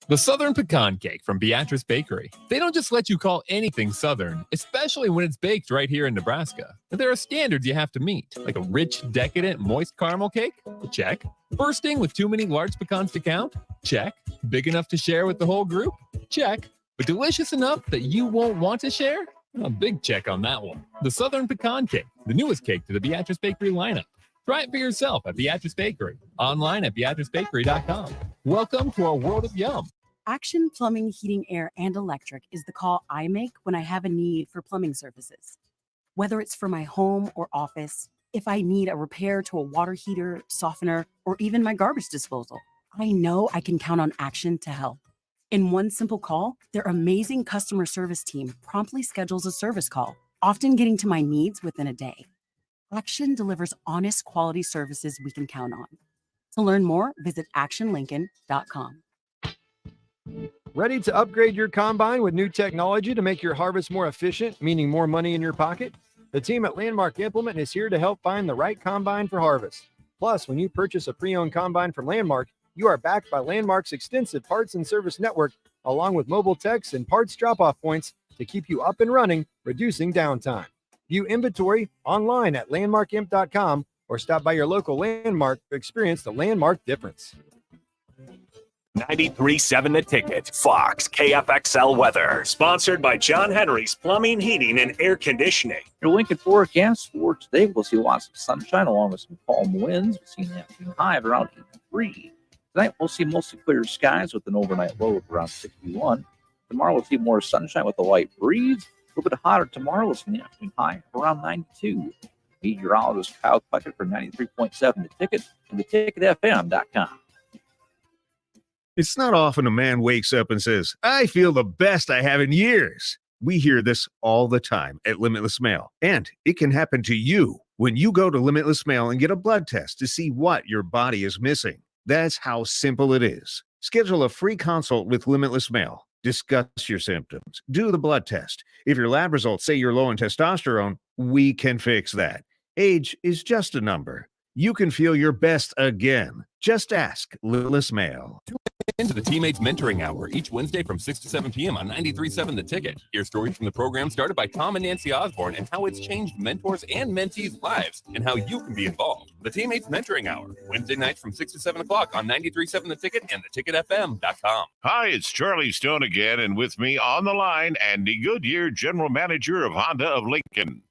The Southern Pecan Cake from Beatrice Bakery. They don't just let you call anything Southern, especially when it's baked right here in Nebraska. There are standards you have to meet, like a rich, decadent, moist caramel cake? Check. Bursting with too many large pecans to count? Check. Big enough to share with the whole group? Check. But delicious enough that you won't want to share? A big check on that one. The Southern Pecan Cake, the newest cake to the Beatrice Bakery lineup. Try it for yourself at Beatrice Bakery. Online at BeatriceBakery.com. Welcome to our world of yum. Action Plumbing, Heating, Air, and Electric is the call I make when I have a need for plumbing services. Whether it's for my home or office, if I need a repair to a water heater, softener, or even my garbage disposal, I know I can count on Action to help. In one simple call, their amazing customer service team promptly schedules a service call, often getting to my needs within a day. Action delivers honest, quality services we can count on. To learn more, visit actionlincoln.com. Ready to upgrade your combine with new technology to make your harvest more efficient, meaning more money in your pocket? The team at Landmark Implement is here to help find the right combine for harvest. Plus, when you purchase a pre-owned combine from Landmark, you are backed by Landmark's extensive parts and service network, along with mobile techs and parts drop-off points to keep you up and running, reducing downtime. View inventory online at landmarkimp.com or stop by your local Landmark to experience the Landmark difference. 93.7 The Ticket, Fox, KFXL weather. Sponsored by John Henry's Plumbing, Heating, and Air Conditioning. Your Lincoln forecast for today, we'll see lots of sunshine along with some calm winds. We've seen that high of around 83. Tonight, we'll see mostly clear skies with an overnight low of around 61. Tomorrow, we'll see more sunshine with a light breeze. A little bit hotter tomorrow. We'll see the afternoon high of around 92. Meteorologist Kyle Puckett for 93.7 The Ticket and theticketfm.com. It's not often a man wakes up and says, I feel the best I have in years. We hear this all the time at Limitless Mail, and it can happen to you when you go to Limitless Mail and get a blood test to see what your body is missing. That's how simple it is. Schedule a free consult with Limitless Mail. Discuss your symptoms. Do the blood test. If your lab results say you're low in testosterone, we can fix that. Age is just a number. You can feel your best again. Just ask Limitless Mail. Into the Teammates Mentoring Hour each Wednesday from 6 to 7 p.m. on 93.7 The Ticket. Hear stories from the program started by Tom and Nancy Osborne and how it's changed mentors and mentees' lives and how you can be involved. The Teammates Mentoring Hour, Wednesday nights from 6 to 7 o'clock on 93.7 The Ticket and theticketfm.com. Hi, it's Charlie Stone again, and with me on the line, Andy Goodyear, General Manager of Honda of Lincoln.